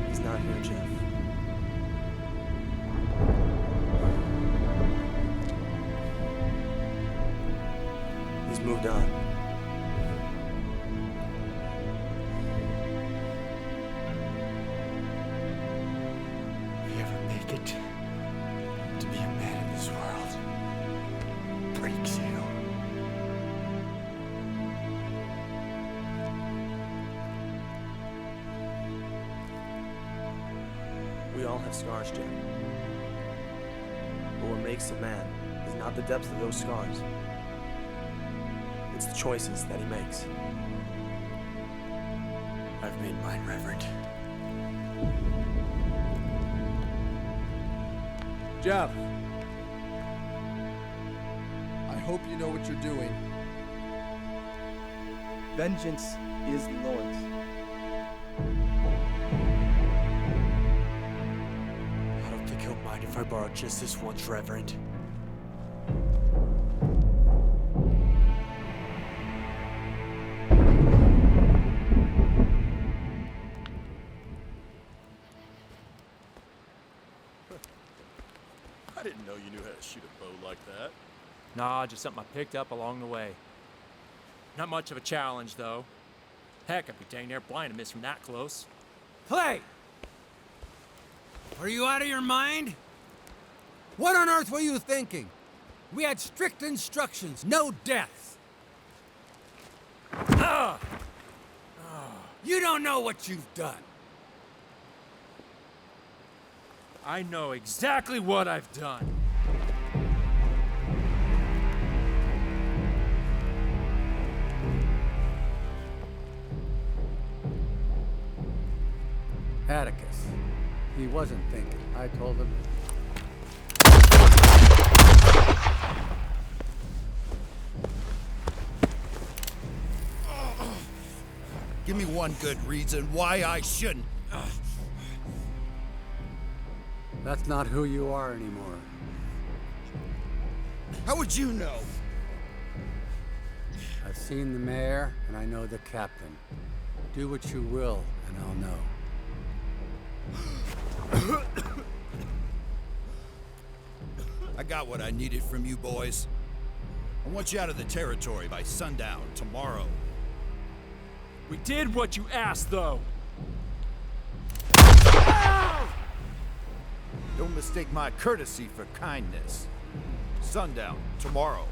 He's not here, Jeff. He's moved on. If you ever make it to be a man in this world, breaks you. We all have scars, Jim. But what makes a man is not the depth of those scars. It's the choices that he makes. I've made mine, Reverend. Jeff, I hope you know what you're doing. Vengeance is the Lord's. I don't think he'll mind if I borrow just this once, Reverend. I didn't know you knew how to shoot a bow like that. Nah, just something I picked up along the way. Not much of a challenge, though. Heck, I'd be dang near blind to miss from that close. Clay! Are you out of your mind? What on earth were you thinking? We had strict instructions, no deaths. You don't know what you've done. I know exactly what I've done. Atticus. He wasn't thinking. I told him. Give me one good reason why I shouldn't. That's not who you are anymore. How would you know? I've seen the mayor, and I know the captain. Do what you will, and I'll know. I got what I needed from you boys. I want you out of the territory by sundown tomorrow. We did what you asked, though. Don't mistake my courtesy for kindness. Sundown tomorrow.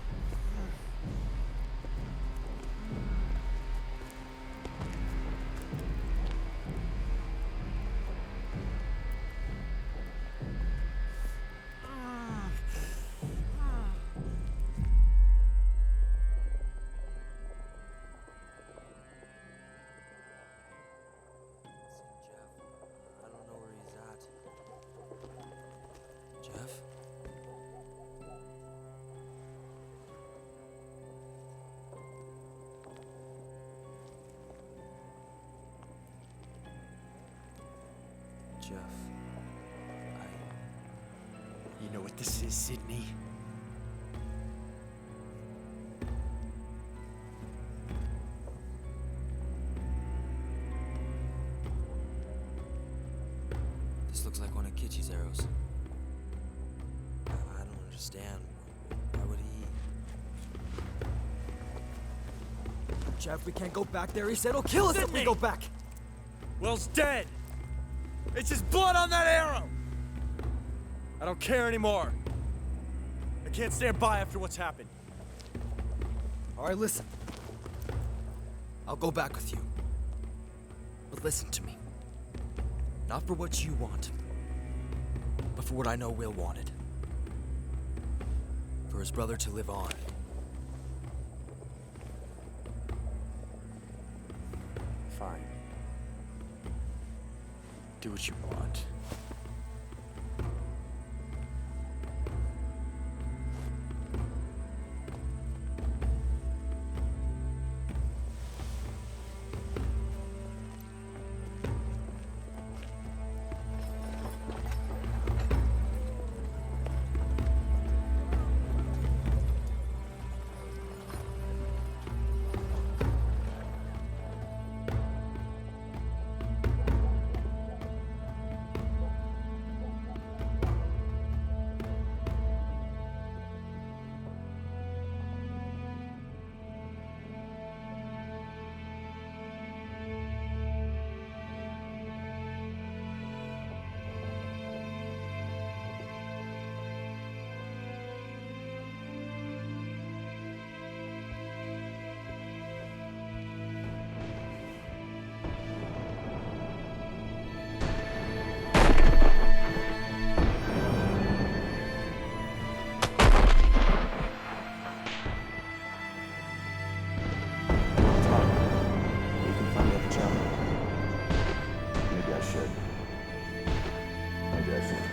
Jeff, You know what this is, Sydney? This looks like one of Kitchy's arrows. I don't understand. Why would he... Jeff, we can't go back there. He said he'll kill us if we go back. Will's dead. It's his blood on that arrow. I don't care anymore. I can't stand by after what's happened. All right, listen. I'll go back with you. But listen to me. Not for what you want, but for what I know Will wanted. For his brother to live on. Fine. Do what you want. Tom, you can find me at the channel. Maybe I should. Maybe I should.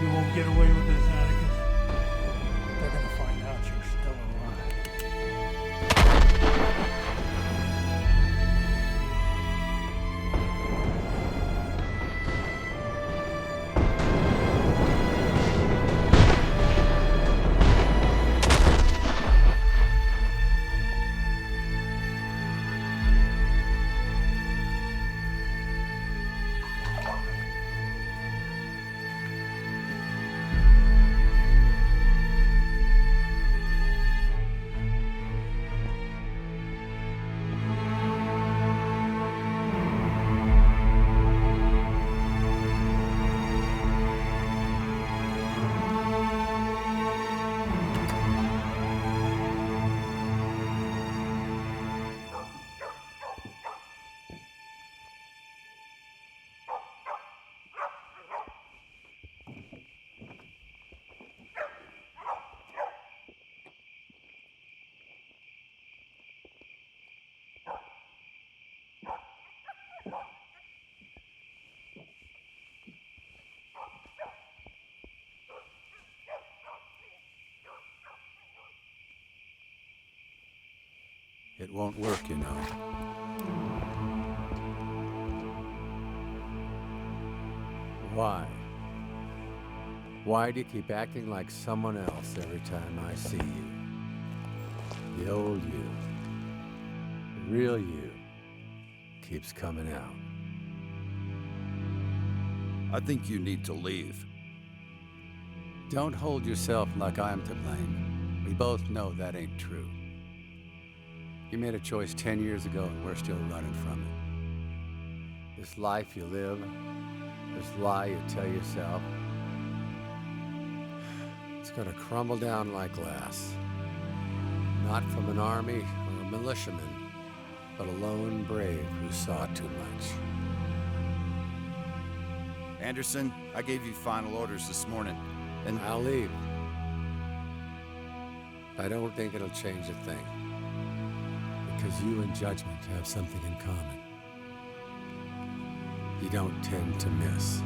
You won't get away with this, Atticus. They're gonna find out you're still alive. It won't work, you know. Why? Why do you keep acting like someone else every time I see you? The old you, the real you, keeps coming out. I think you need to leave. Don't hold yourself like I'm to blame. We both know that ain't true. You made a choice 10 years ago and we're still running from it. This life you live, this lie you tell yourself, it's gonna crumble down like glass. Not from an army or a militiaman, but a lone brave who saw too much. Anderson, I gave you final orders this morning, and I'll leave. I don't think it'll change a thing. Because you and judgment have something in common. You don't tend to miss.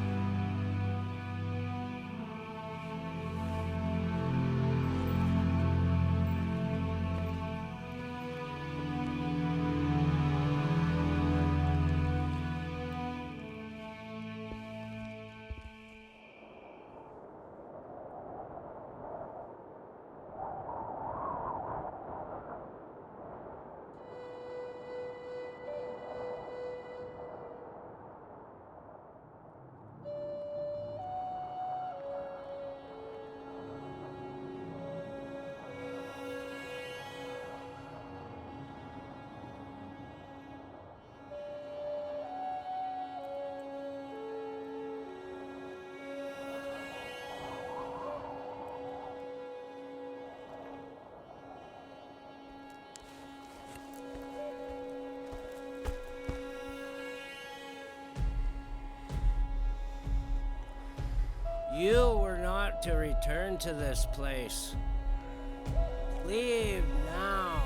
You were not to return to this place. Leave now.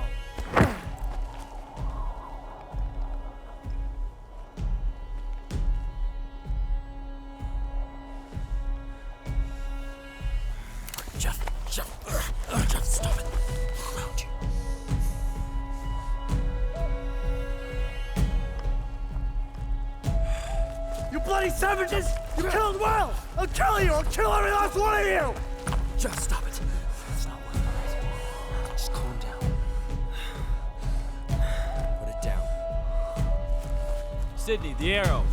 Jeff, stop it. Look around you. You bloody savages! You killed Will! I'll kill you! I'll kill every last one of you! Jeff, stop it. It's not worth it. Just calm down. Put it down. Sydney, the arrow.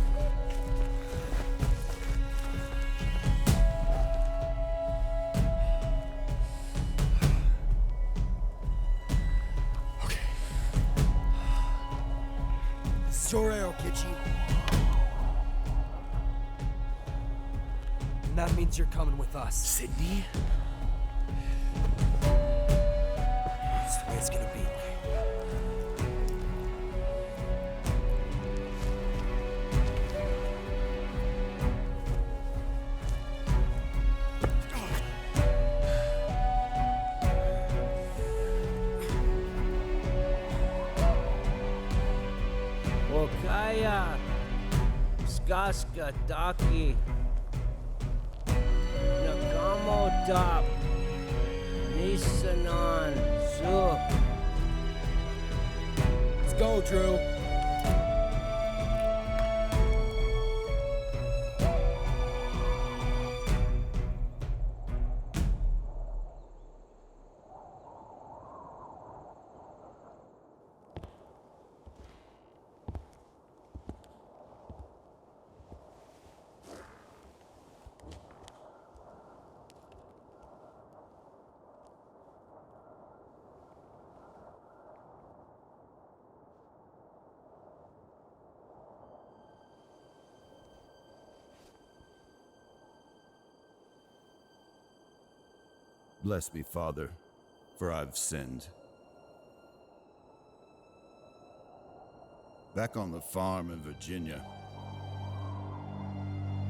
This is your arrow, Kitchy. that means you're coming with us. Sydney? That's the way it's gonna be. Wakaya, Skaska Daki, Nagamo Dop, Nisanan Zuk. Let's go, Drew. Bless me, Father, for I've sinned. Back on the farm in Virginia,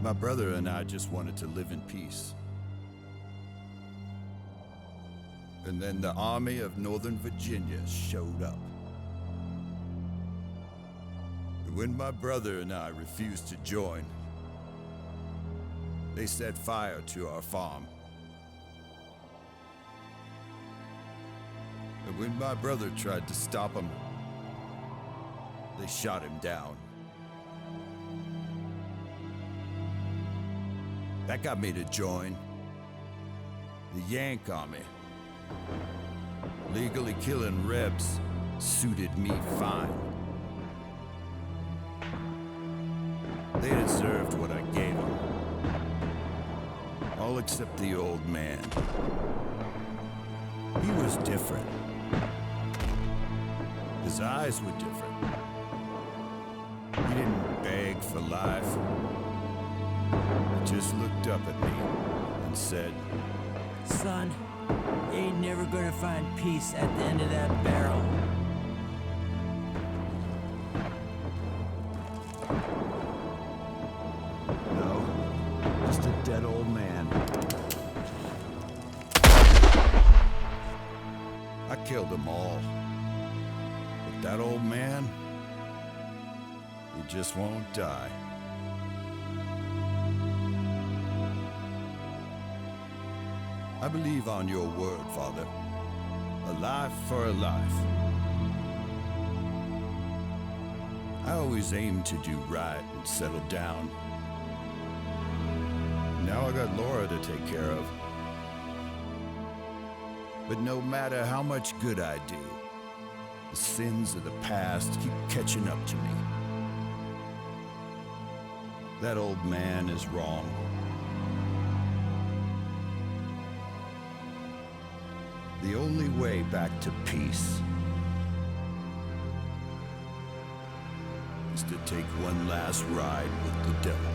my brother and I just wanted to live in peace. And then the Army of Northern Virginia showed up. And when my brother and I refused to join, they set fire to our farm. And when my brother tried to stop them, they shot him down. That got me to join the Yank Army. Legally killing rebs suited me fine. They deserved what I gave them. All except the old man. He was different. His eyes were different. He didn't beg for life. He just looked up at me and said, Son, you ain't never gonna find peace at the end of that barrel. No, just a dead old man. I killed them all. But that old man, he just won't die. I believe on your word, Father. A life for a life. I always aimed to do right and settle down. Now I got Laura to take care of. But no matter how much good I do, the sins of the past keep catching up to me. That old man is wrong. The only way back to peace is to take one last ride with the devil.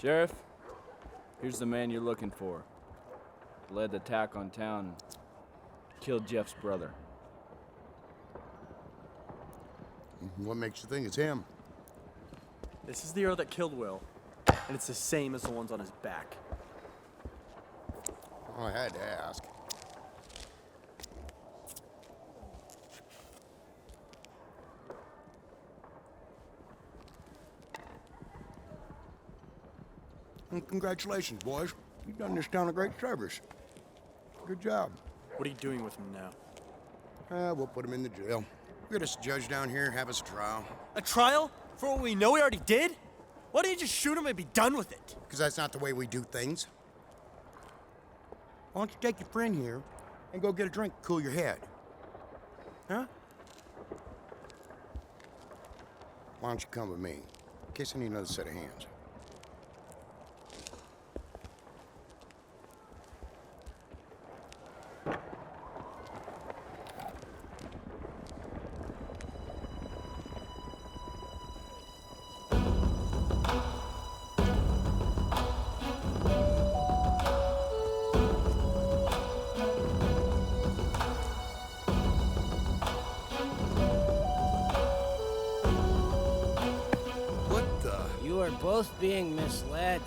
Sheriff, here's the man you're looking for. Led the attack on town, killed Jeff's brother. What makes you think it's him? This is the arrow that killed Will, and it's the same as the ones on his back. Oh, I had to ask. Well, congratulations, boys. You've done this town a great service. Good job. What are you doing with him now? We'll put him in the jail. We got us a judge down here, have us a trial. A trial? For what we know he already did? Why don't you just shoot him and be done with it? Because that's not the way we do things. Why don't you take your friend here and go get a drink to cool your head? Huh? Why don't you come with me? In case I need another set of hands. Both being misled.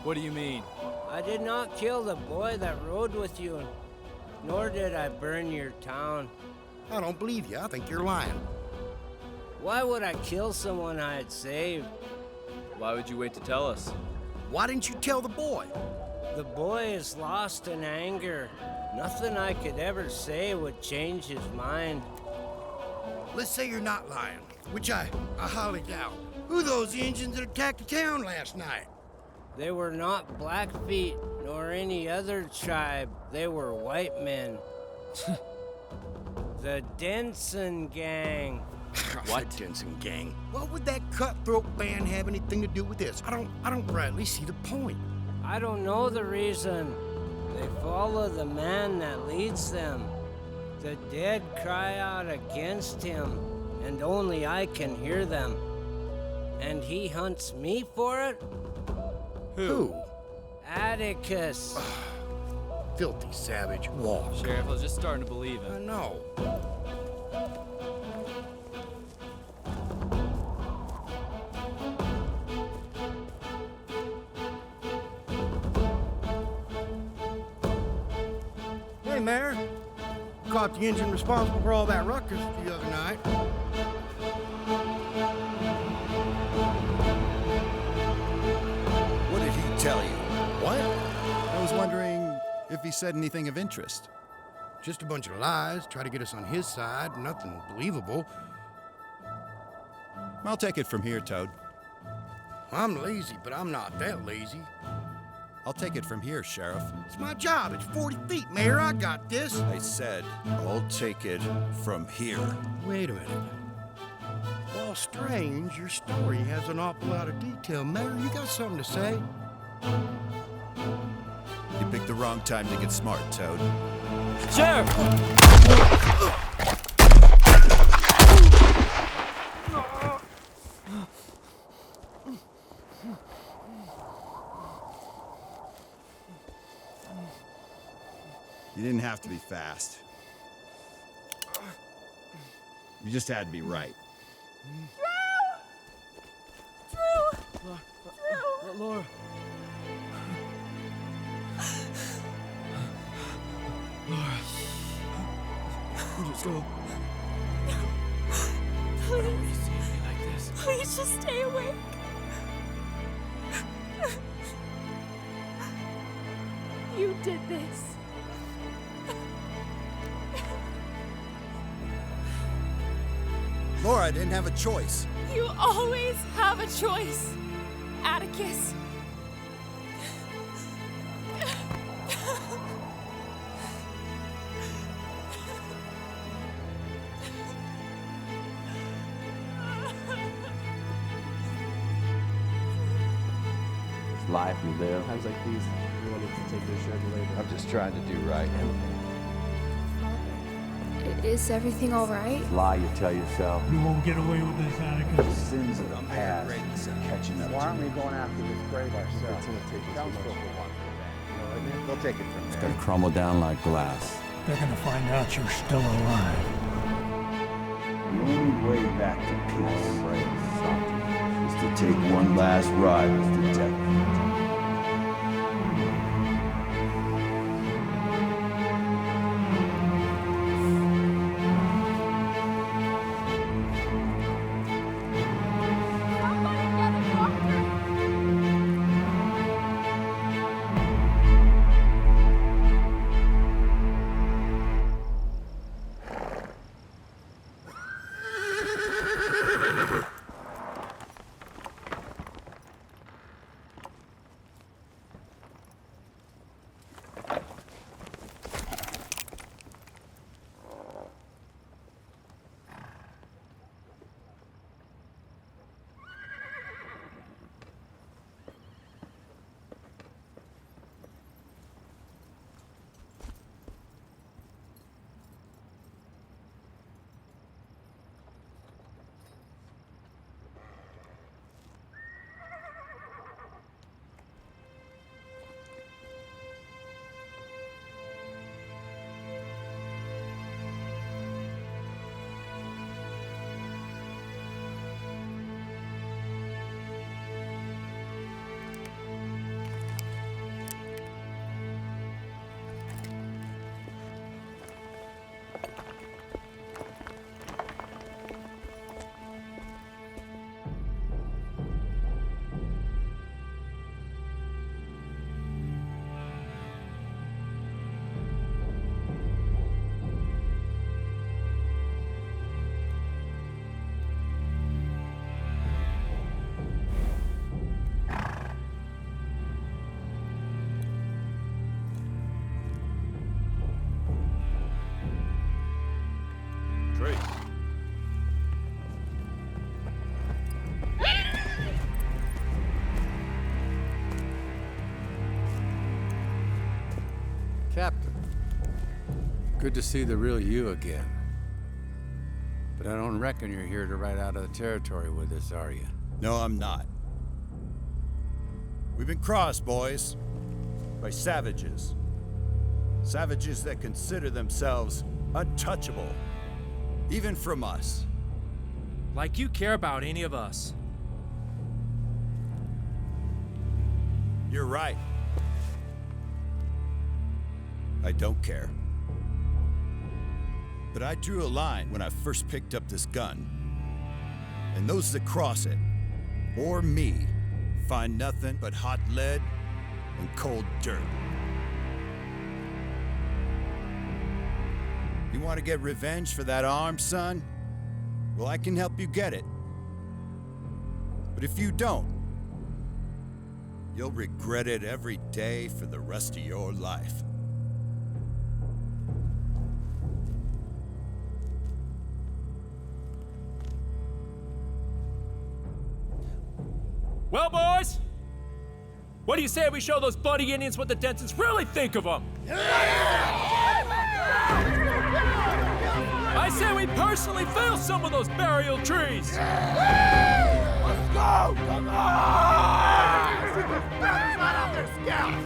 What do you mean? I did not kill the boy that rode with you, nor did I burn your town. I don't believe you. I think you're lying. Why would I kill someone I had saved? Why would you wait to tell us? Why didn't you tell the boy? The boy is lost in anger. Nothing I could ever say would change his mind. Let's say you're not lying, which I highly doubt. Who are those Indians that attacked the town last night? They were not Blackfeet nor any other tribe. They were white men. The Denson Gang. What Denson Gang? What would that cutthroat band have anything to do with this? I don't rightly see the point. I don't know the reason. They follow the man that leads them. The dead cry out against him, and only I can hear them. And he hunts me for it? Who? Atticus. Filthy savage. Walk. Sheriff, I was just starting to believe him. I know. Hey, Mayor. Caught the engine responsible for all that ruckus the other night. What did he tell you? What? I was wondering if he said anything of interest. Just a bunch of lies, try to get us on his side, nothing believable. I'll take it from here, Toad. I'm lazy, but I'm not that lazy. I'll take it from here, Sheriff. It's my job. It's 40 feet, Mayor. I got this. I said, I'll take it from here. Wait a minute. While strange, your story has an awful lot of detail. Mayor, you got something to say? You picked the wrong time to get smart, Toad. Sheriff! You didn't have to be fast. You just had to be right. Drew! Laura. Laura. Just go. Please. Why you see me like this? Please just stay awake. You did this. Laura, I didn't have a choice. You always have a choice, Atticus. Life we live. Times like these, everyone needs to take their share of the labor. I'm just trying to do right. Is everything all right? Lie you tell yourself. You won't get away with this, Atticus. The sins of the past are catching up. Why aren't we going after this grave ourselves? Townsfolk will want revenge. They'll take it from It's there. gonna crumble down like glass. They're gonna find out you're still alive. The only way back to peace is to take one last ride with the devil. Captain, good to see the real you again. But I don't reckon you're here to ride out of the territory with us, are you? No, I'm not. We've been crossed, boys, by savages. Savages that consider themselves untouchable, even from us. Like you care about any of us. You're right. I don't care. But I drew a line when I first picked up this gun. And those that cross it, or me, find nothing but hot lead and cold dirt. You want to get revenge for that arm, son? Well, I can help you get it. But if you don't, you'll regret it every day for the rest of your life. Well, boys, what do you say we show those bloody Indians what the Densons really think of them? I say we personally fell some of those burial trees. Let's go! Come on! Feathers right off their scalps!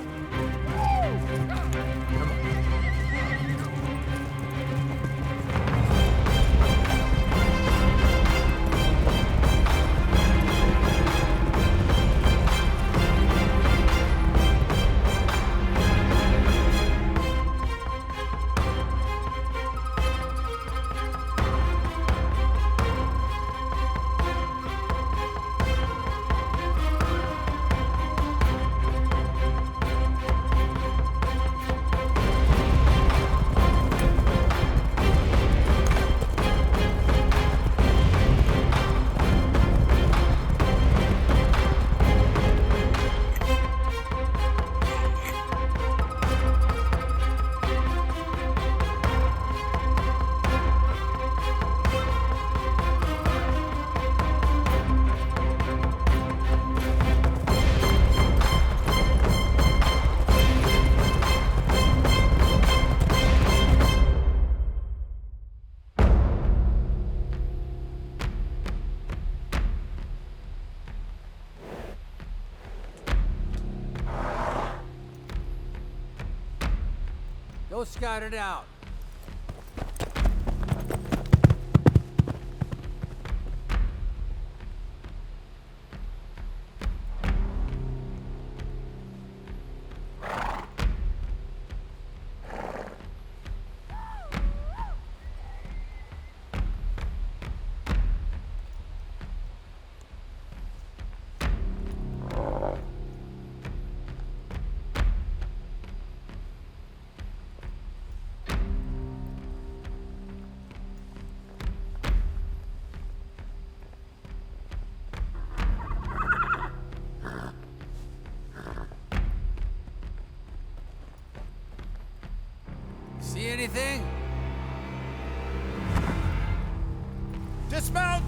Go scout it out. See anything? Dismount!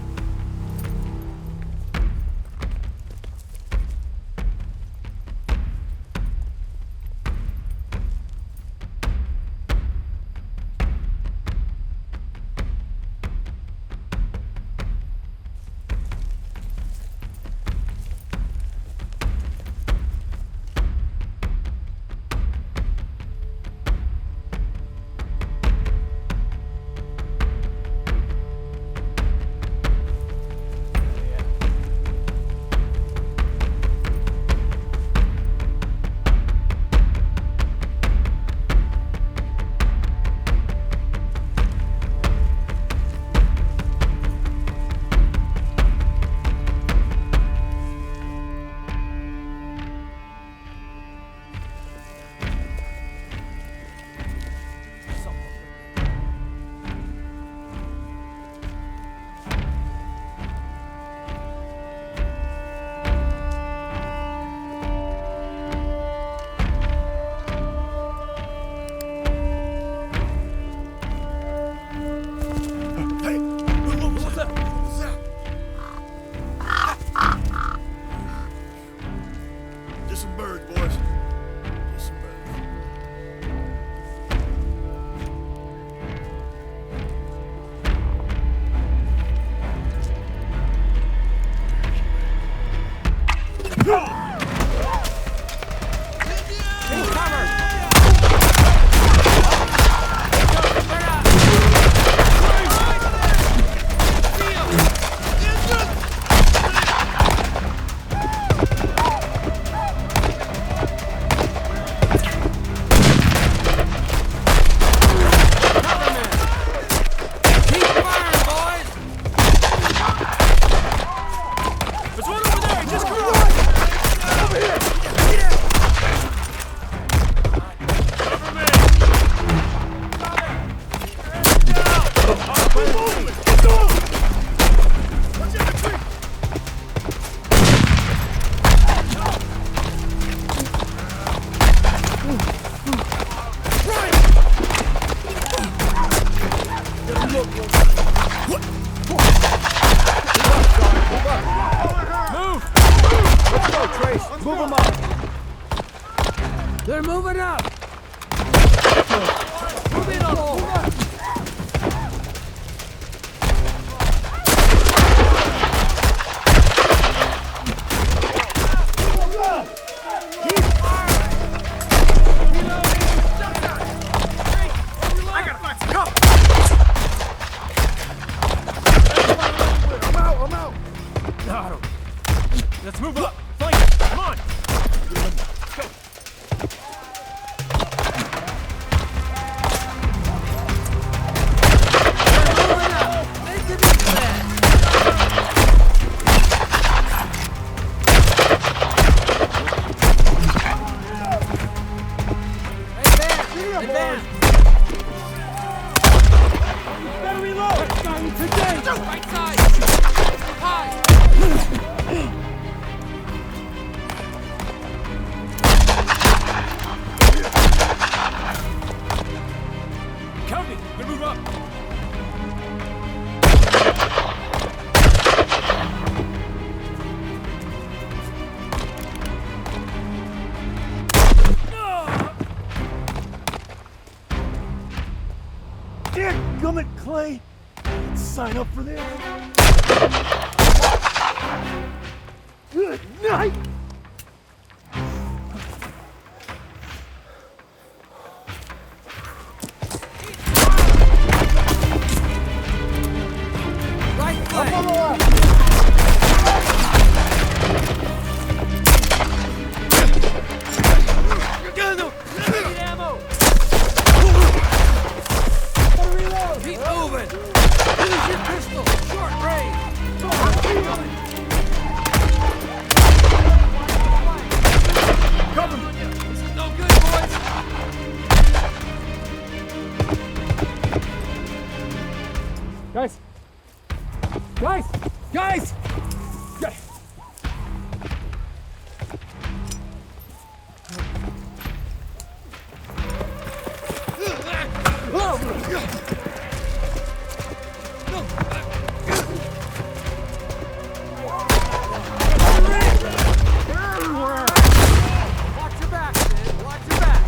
They're moving up! Move in on move up! Let's move up! Flank it! Come on! Let's go! Advance! Better reload! Today! Right side! High! Count me! We're gonna move up! Dadgummit, Clay! Let's sign up for this. Good night! Right flank! Need ammo! Keep moving! Use your pistol! Short range! Cover me! This is no good, boys! Guys! Guys! Guys! Guys! Watch your back, Sid! Watch your back!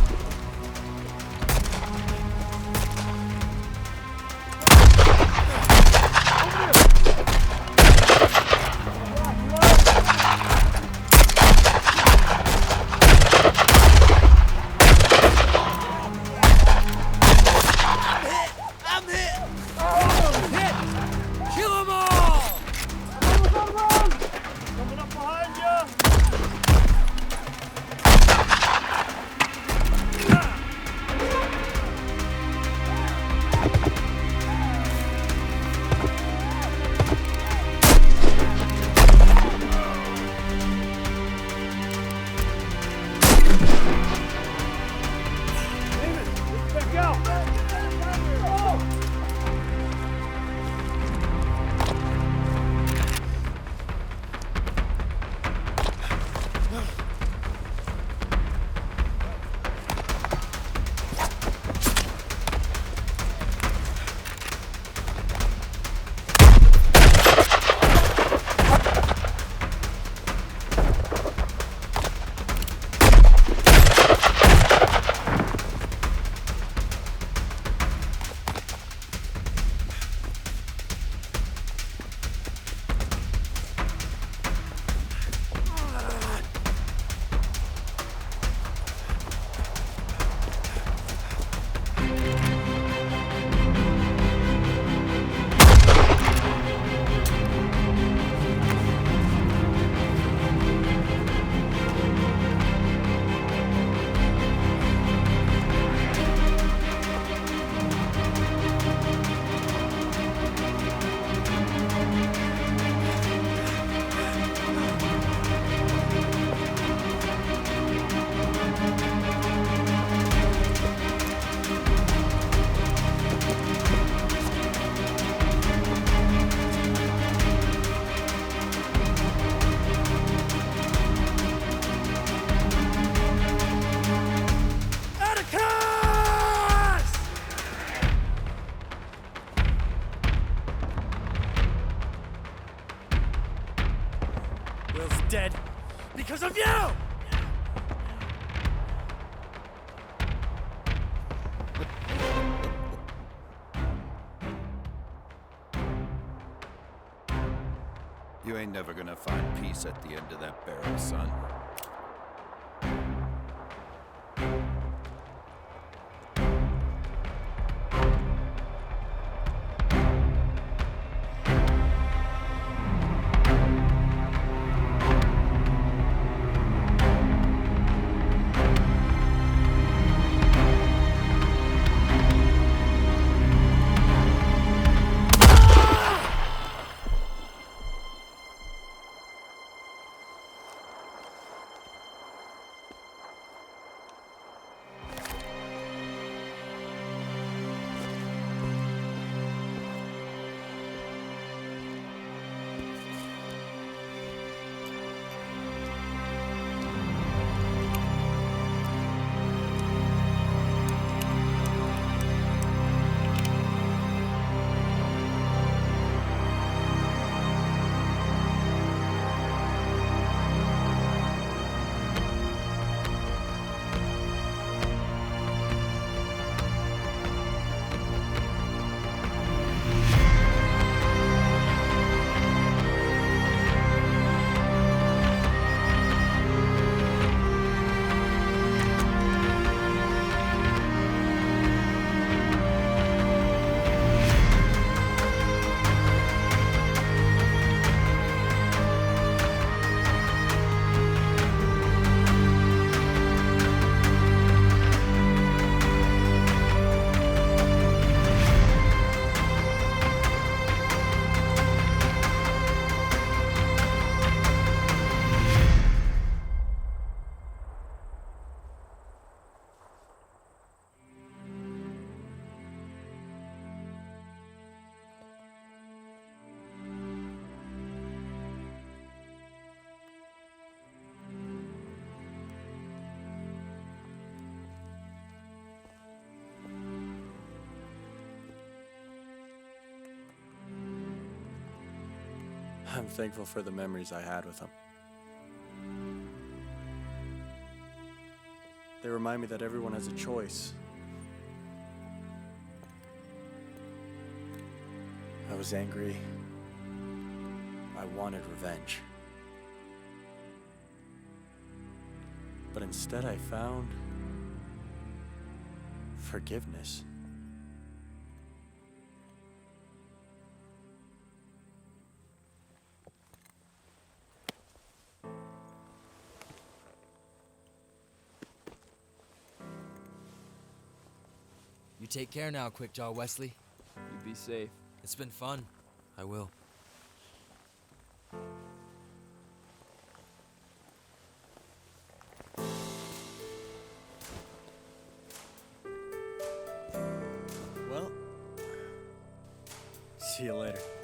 You ain't never gonna find peace at the end of that barrel, son. I'm thankful for the memories I had with him. They remind me that everyone has a choice. I was angry. I wanted revenge. But instead I found forgiveness. You take care now, Quickjaw Wesley. You be safe. It's been fun. I will. Well, see you later.